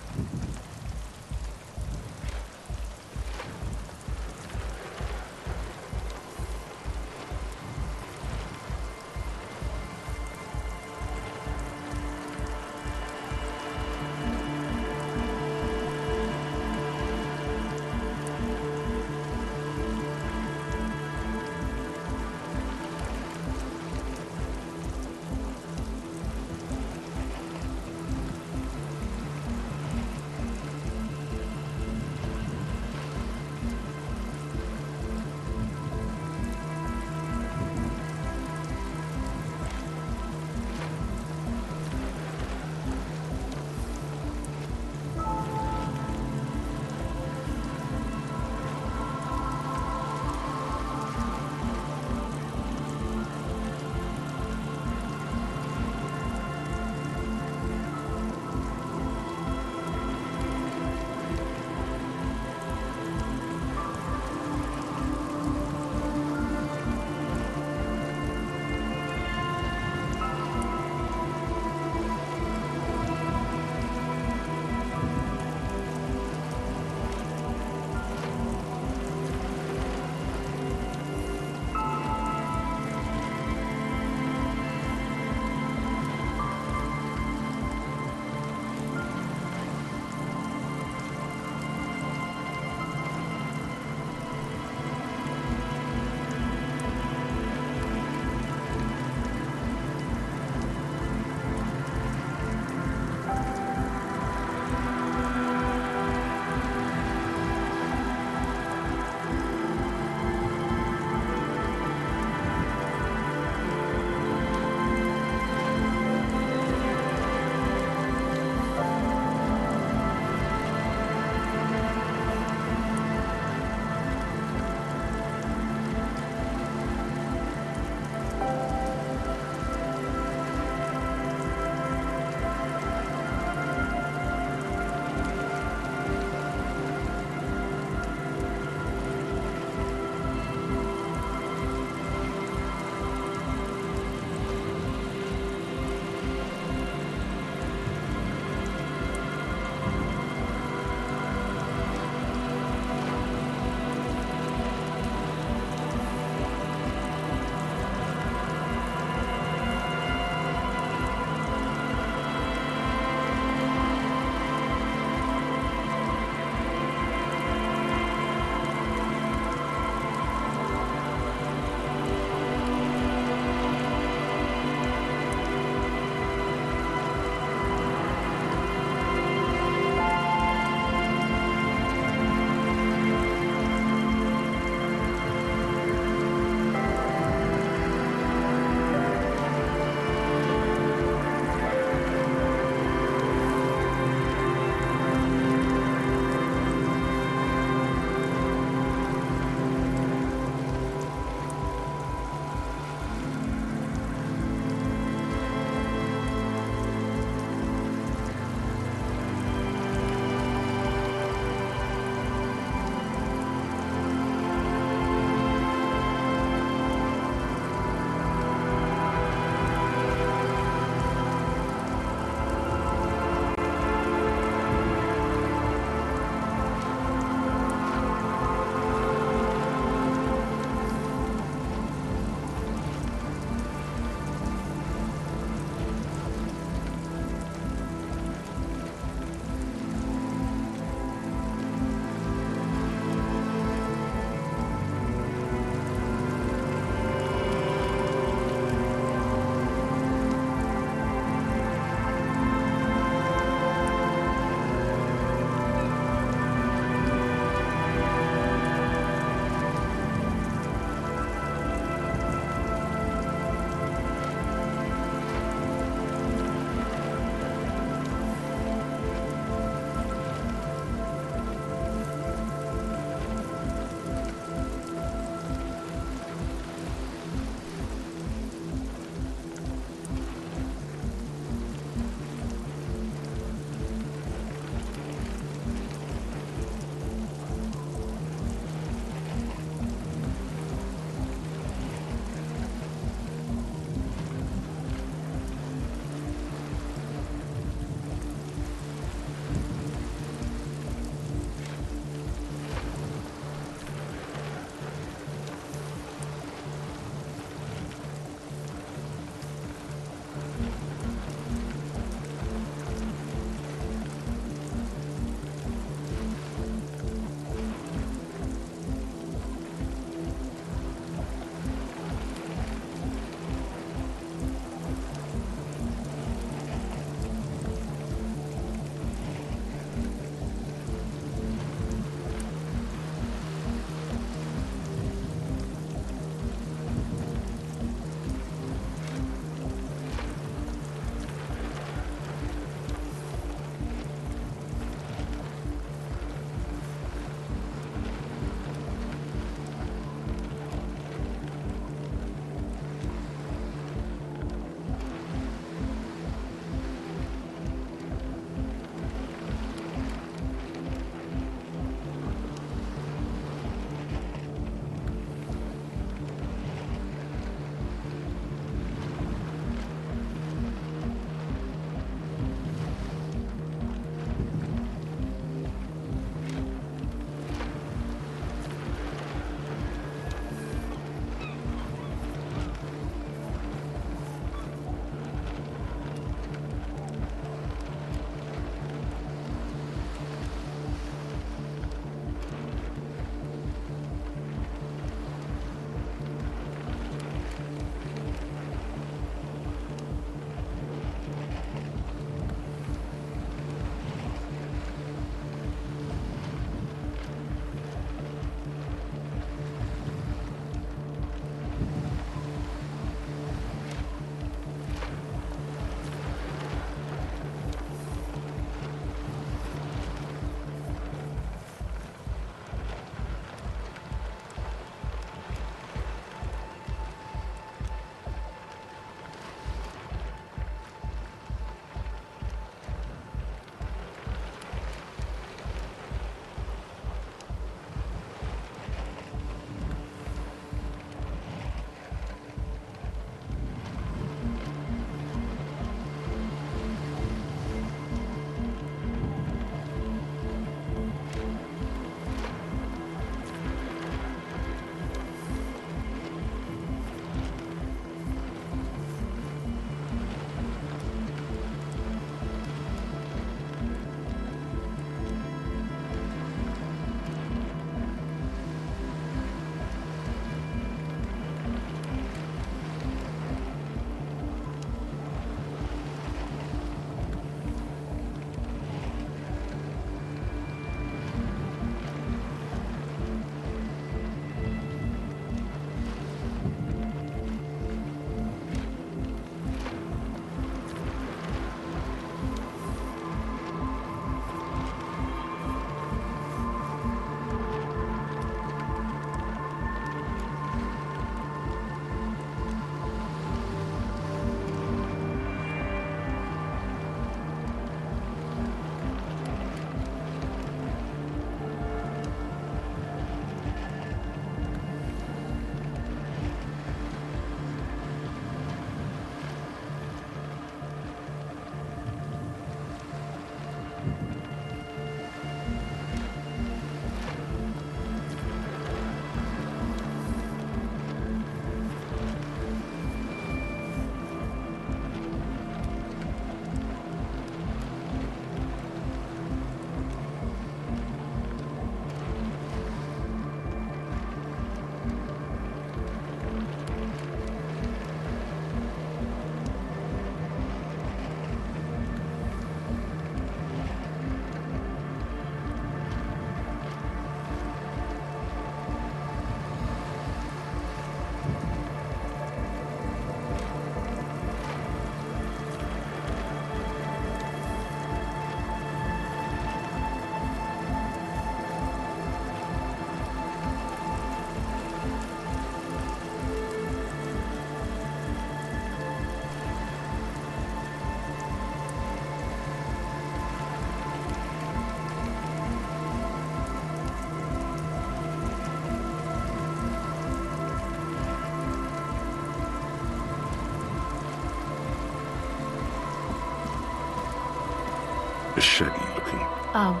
shaggy looking. Oh.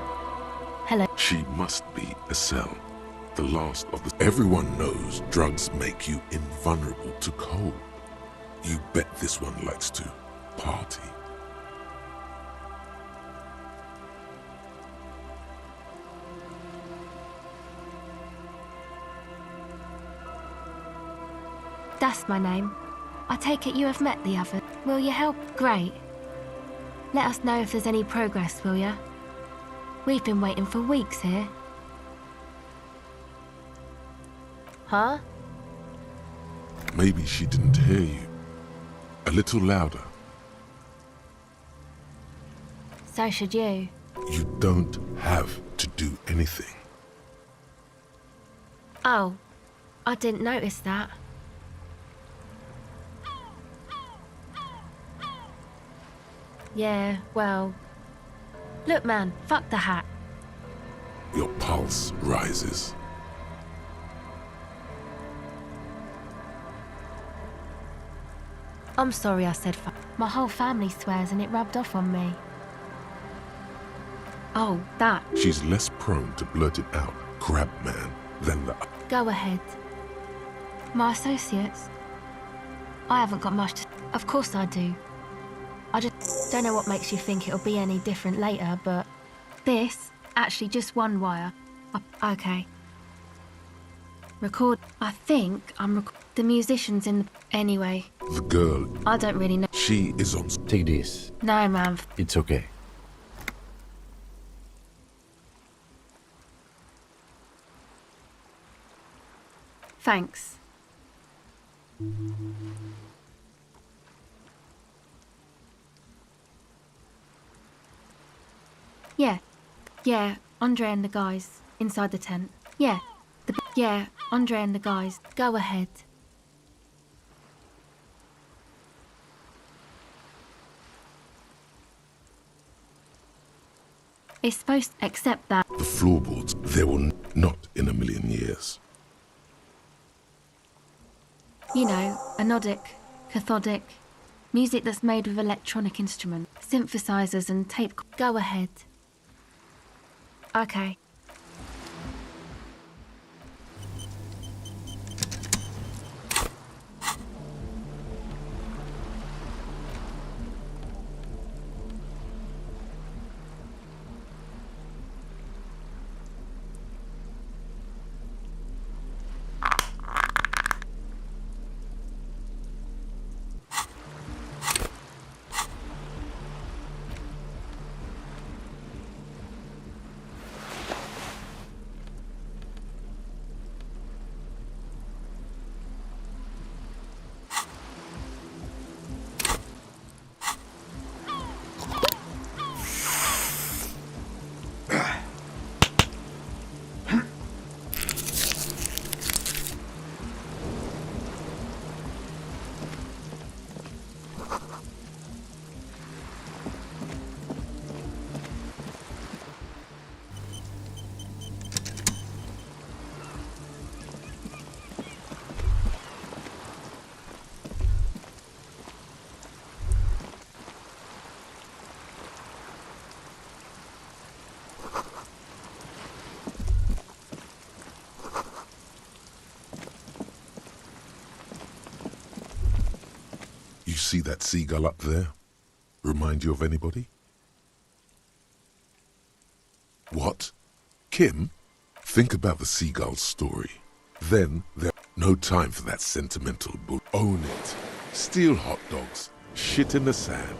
Hello. She must be Estelle, the last of the... Everyone knows drugs make you invulnerable to cold. You bet this one likes to party. That's my name. I take it you have met the other. Will you help? Great. Let us know if there's any progress, will ya? We've been waiting for weeks here. Huh? Maybe she didn't hear you. A little louder. So should you. You don't have to do anything. Oh, I didn't notice that. Yeah, well... Look, man, fuck the hat. Your pulse rises. I'm sorry I said fuck. My whole family swears and it rubbed off on me. Oh, that. She's less prone to blurt it out, crab man, than the... Go ahead. My associates? I haven't got much to... Of course I do. I just don't know what makes you think it'll be any different later, but... This, actually just one wire. Okay. Record... I think I'm the musician's in the... Anyway. The girl... I don't really know. She is on... Take this. No, man. It's okay. Thanks. Yeah. Yeah, Andre and the guys inside the tent. Yeah. Yeah, Andre and the guys. Go ahead. It's supposed to accept that. The floorboards, they will not in a million years. You know, anodic, cathodic, music that's made with electronic instruments, synthesizers and tape. Go ahead. Okay. You see that seagull up there? Remind you of anybody? What? Kim? Think about the seagull's story. Then there's no time for that sentimental bull. Own it. Steal hot dogs. Shit in the sand.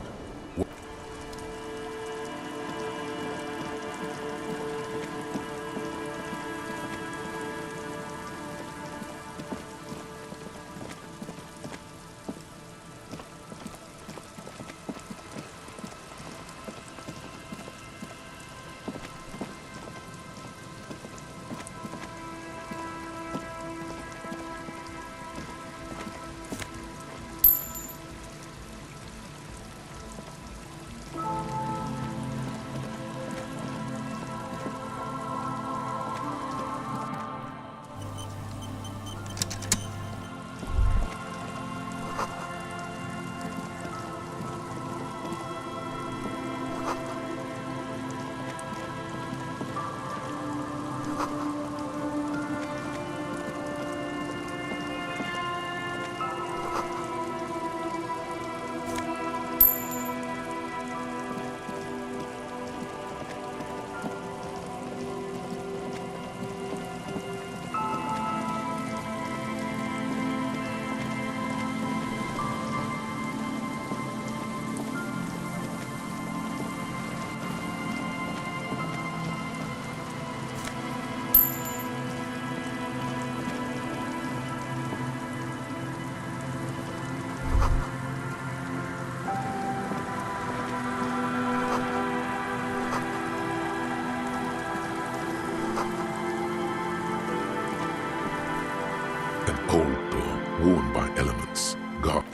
X, God.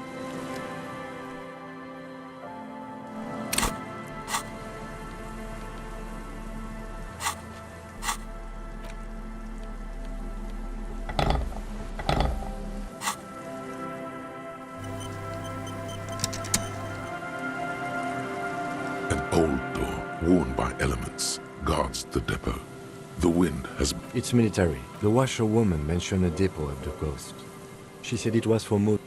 An old door, worn by elements, guards the depot. The wind has... It's military. The washerwoman mentioned a depot at the coast. She said it was for mood.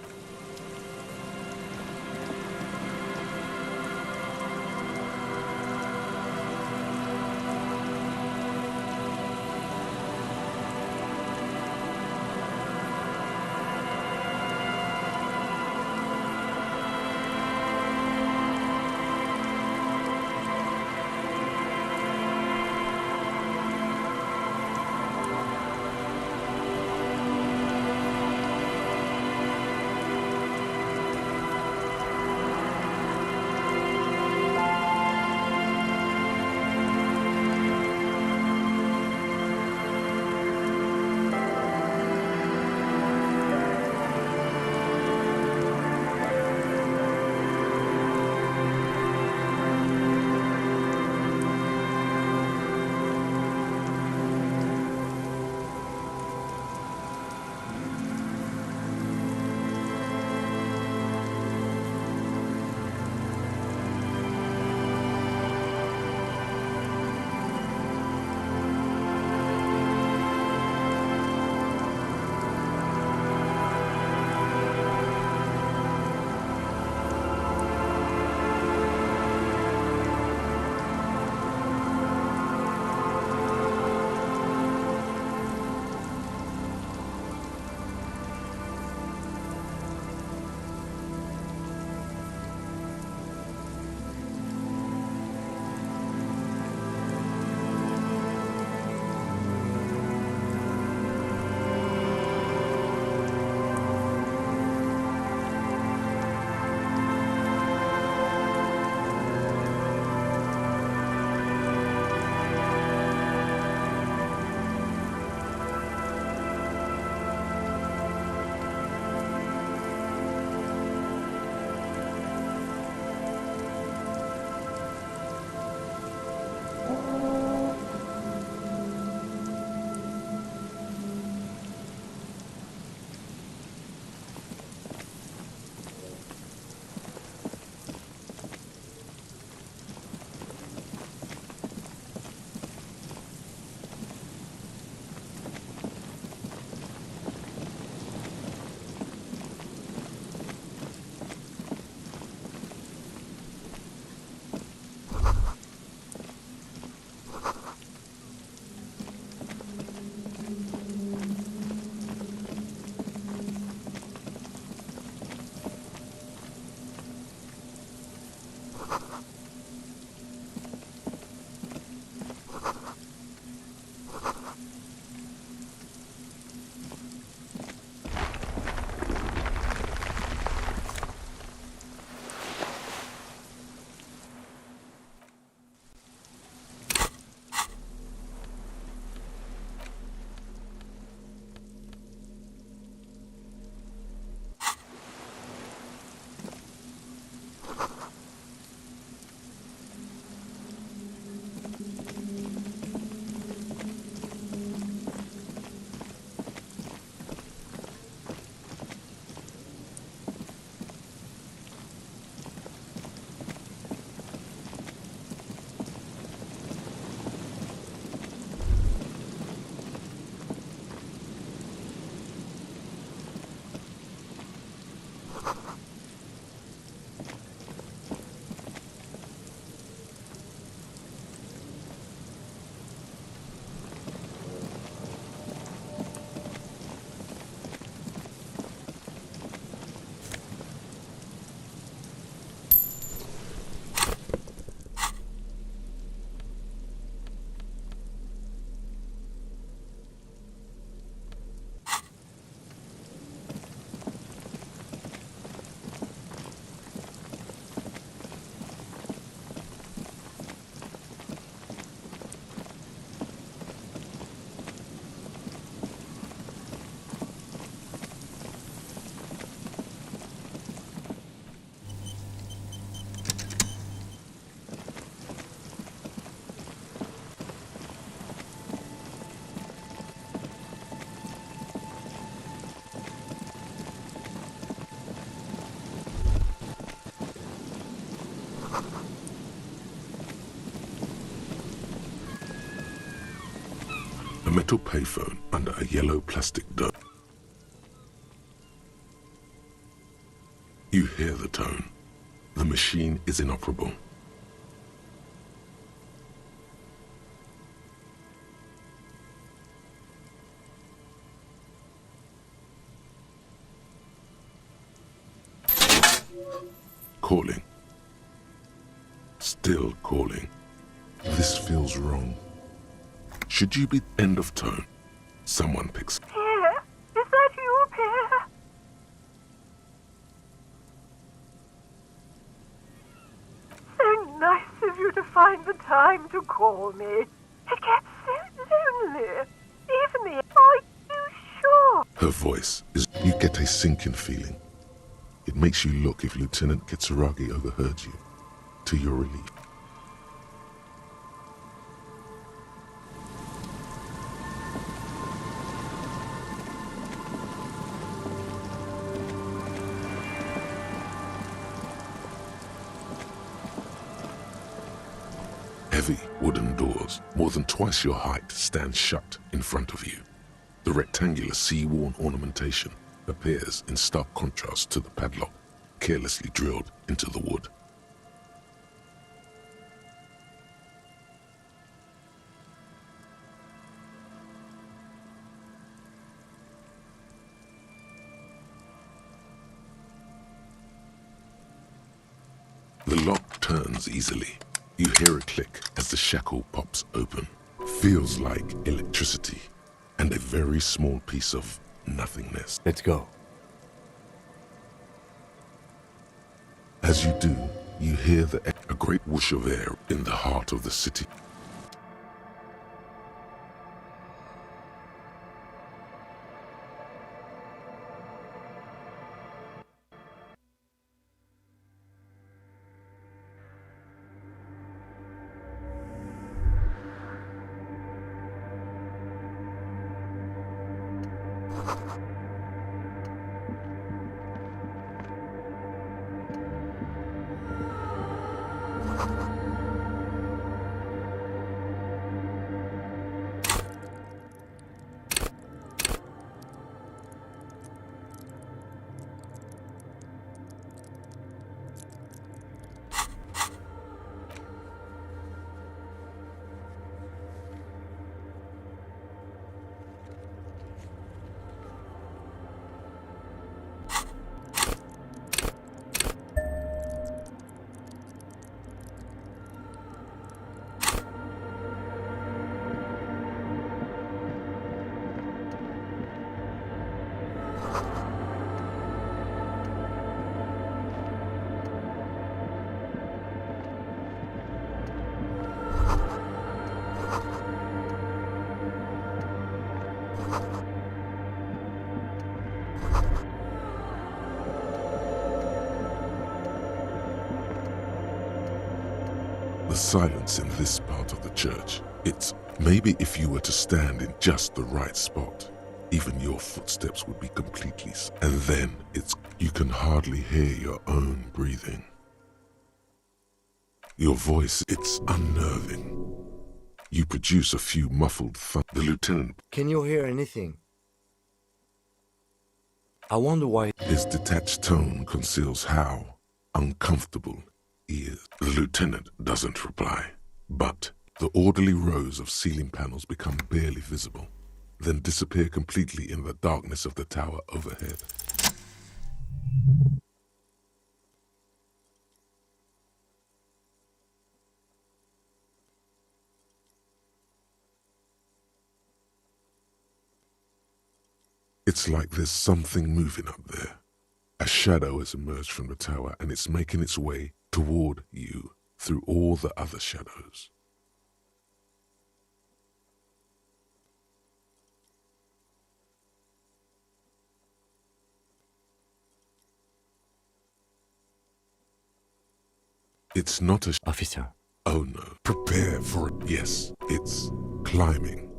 A metal payphone under a yellow plastic dome. You hear the tone. The machine is inoperable. Calling. Still calling. This feels wrong. Should you be end of tone? Someone picks. Pierre, is that you, Pierre? So nice of you to find the time to call me. It gets so lonely. Even the... Are you sure? Her voice is... You get a sinking feeling. It makes you look if Lieutenant Kitsuragi overheard you. To your relief. Heavy wooden doors, more than twice your height, stand shut in front of you. The rectangular sea-worn ornamentation appears in stark contrast to the padlock, carelessly drilled into the wood. The lock turns easily. You hear a click as the shackle pops open. Feels like electricity and a very small piece of nothingness. Let's go. As you do, you hear a great whoosh of air in the heart of the city. The silence in this part of the church, it's maybe if you were to stand in just the right spot, even your footsteps would be completely and then you can hardly hear your own breathing. Your voice, it's unnerving. You produce a few muffled thumps. The lieutenant... Can you hear anything? I wonder why... His detached tone conceals how uncomfortable he is. The lieutenant doesn't reply, but the orderly rows of ceiling panels become barely visible, then disappear completely in the darkness of the tower overhead. It's like there's something moving up there. A shadow has emerged from the tower and it's making its way toward you through all the other shadows. It's not a... Officer. Oh no. Prepare for it. Yes, it's climbing.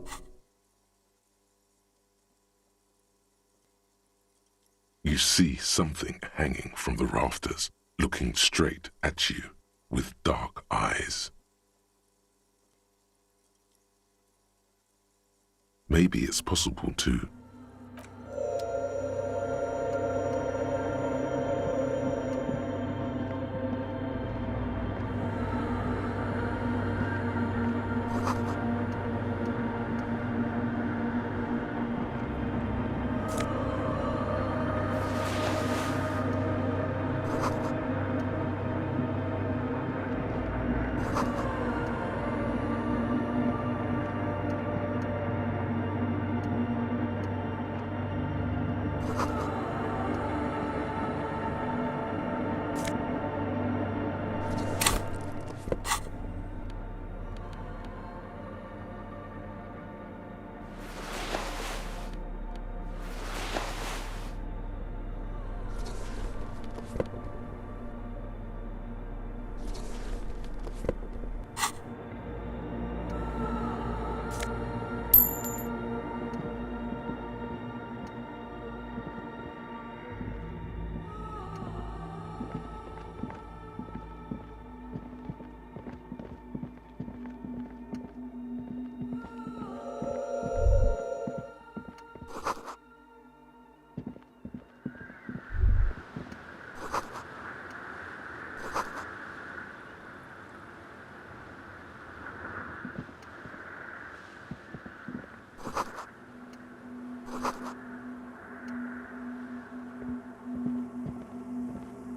You see something hanging from the rafters, looking straight at you with dark eyes. Maybe it's possible to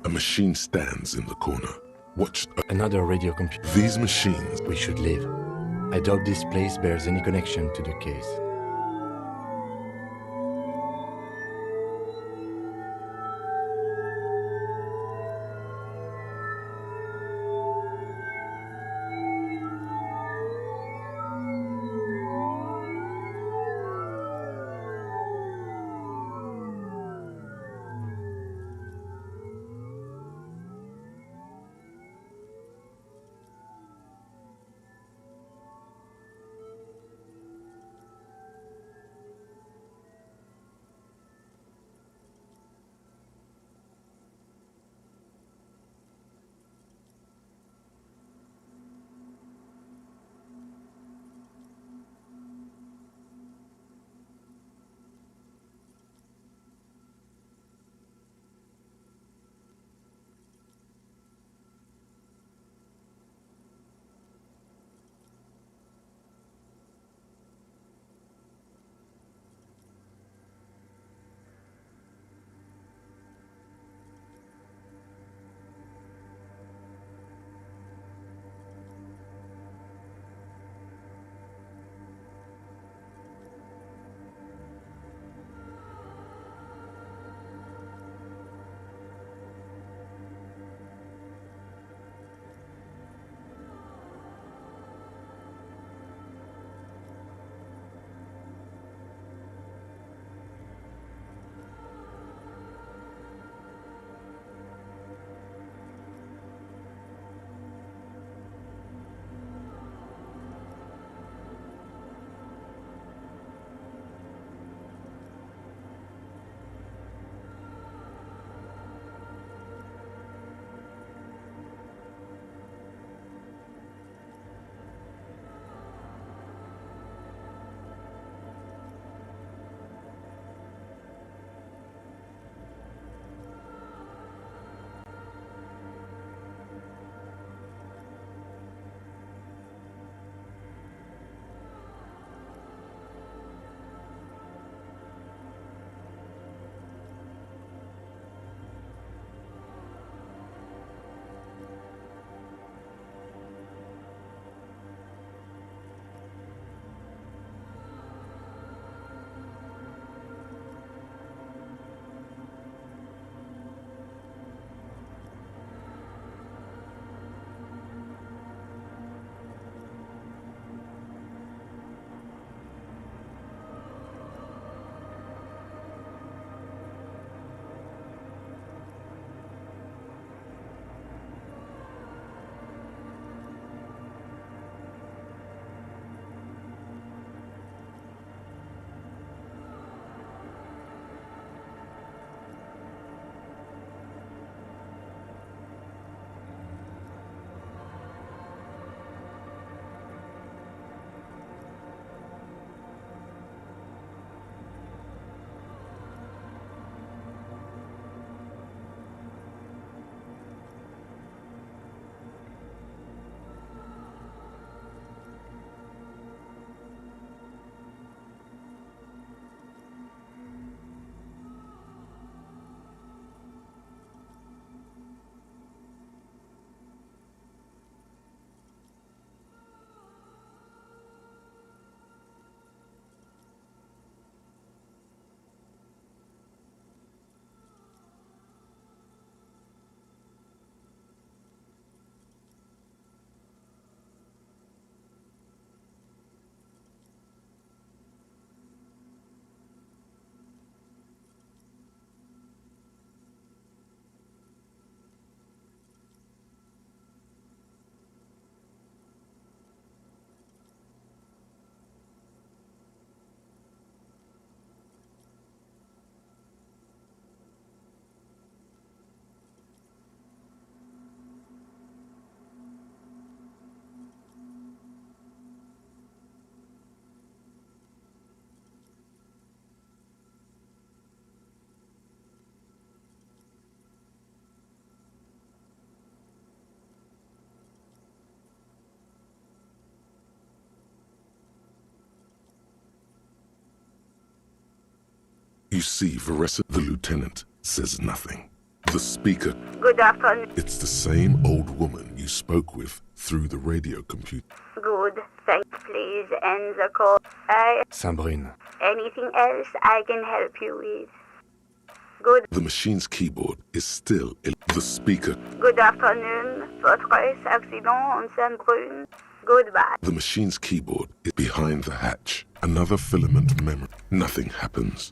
A machine stands in the corner. Watch another radio computer. These machines. We should leave. I doubt this place bears any connection to the case. You see, Varessa, the lieutenant, says nothing. The speaker... Good afternoon. It's the same old woman you spoke with through the radio computer. Good. Thanks. Please end the call. Sabrine. Anything else I can help you with? Good. The machine's keyboard is still in the speaker. Good afternoon. Fortress accident on Saint-Brune. Goodbye. The machine's keyboard is behind the hatch. Another filament memory. Nothing happens.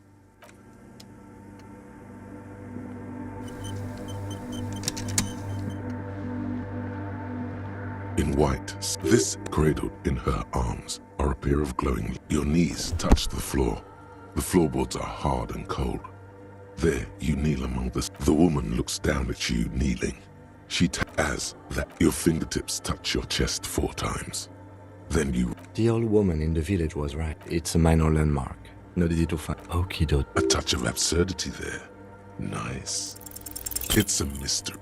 In white, this cradled in her arms are a pair of glowing... Your knees touch the floor. The floorboards are hard and cold. There, you kneel among the... The woman looks down at you, kneeling. She as that your fingertips touch your chest 4 times. Then you... The old woman in the village was right. It's a minor landmark. Not easy to find. Okie doke. A touch of absurdity there. Nice. It's a mystery.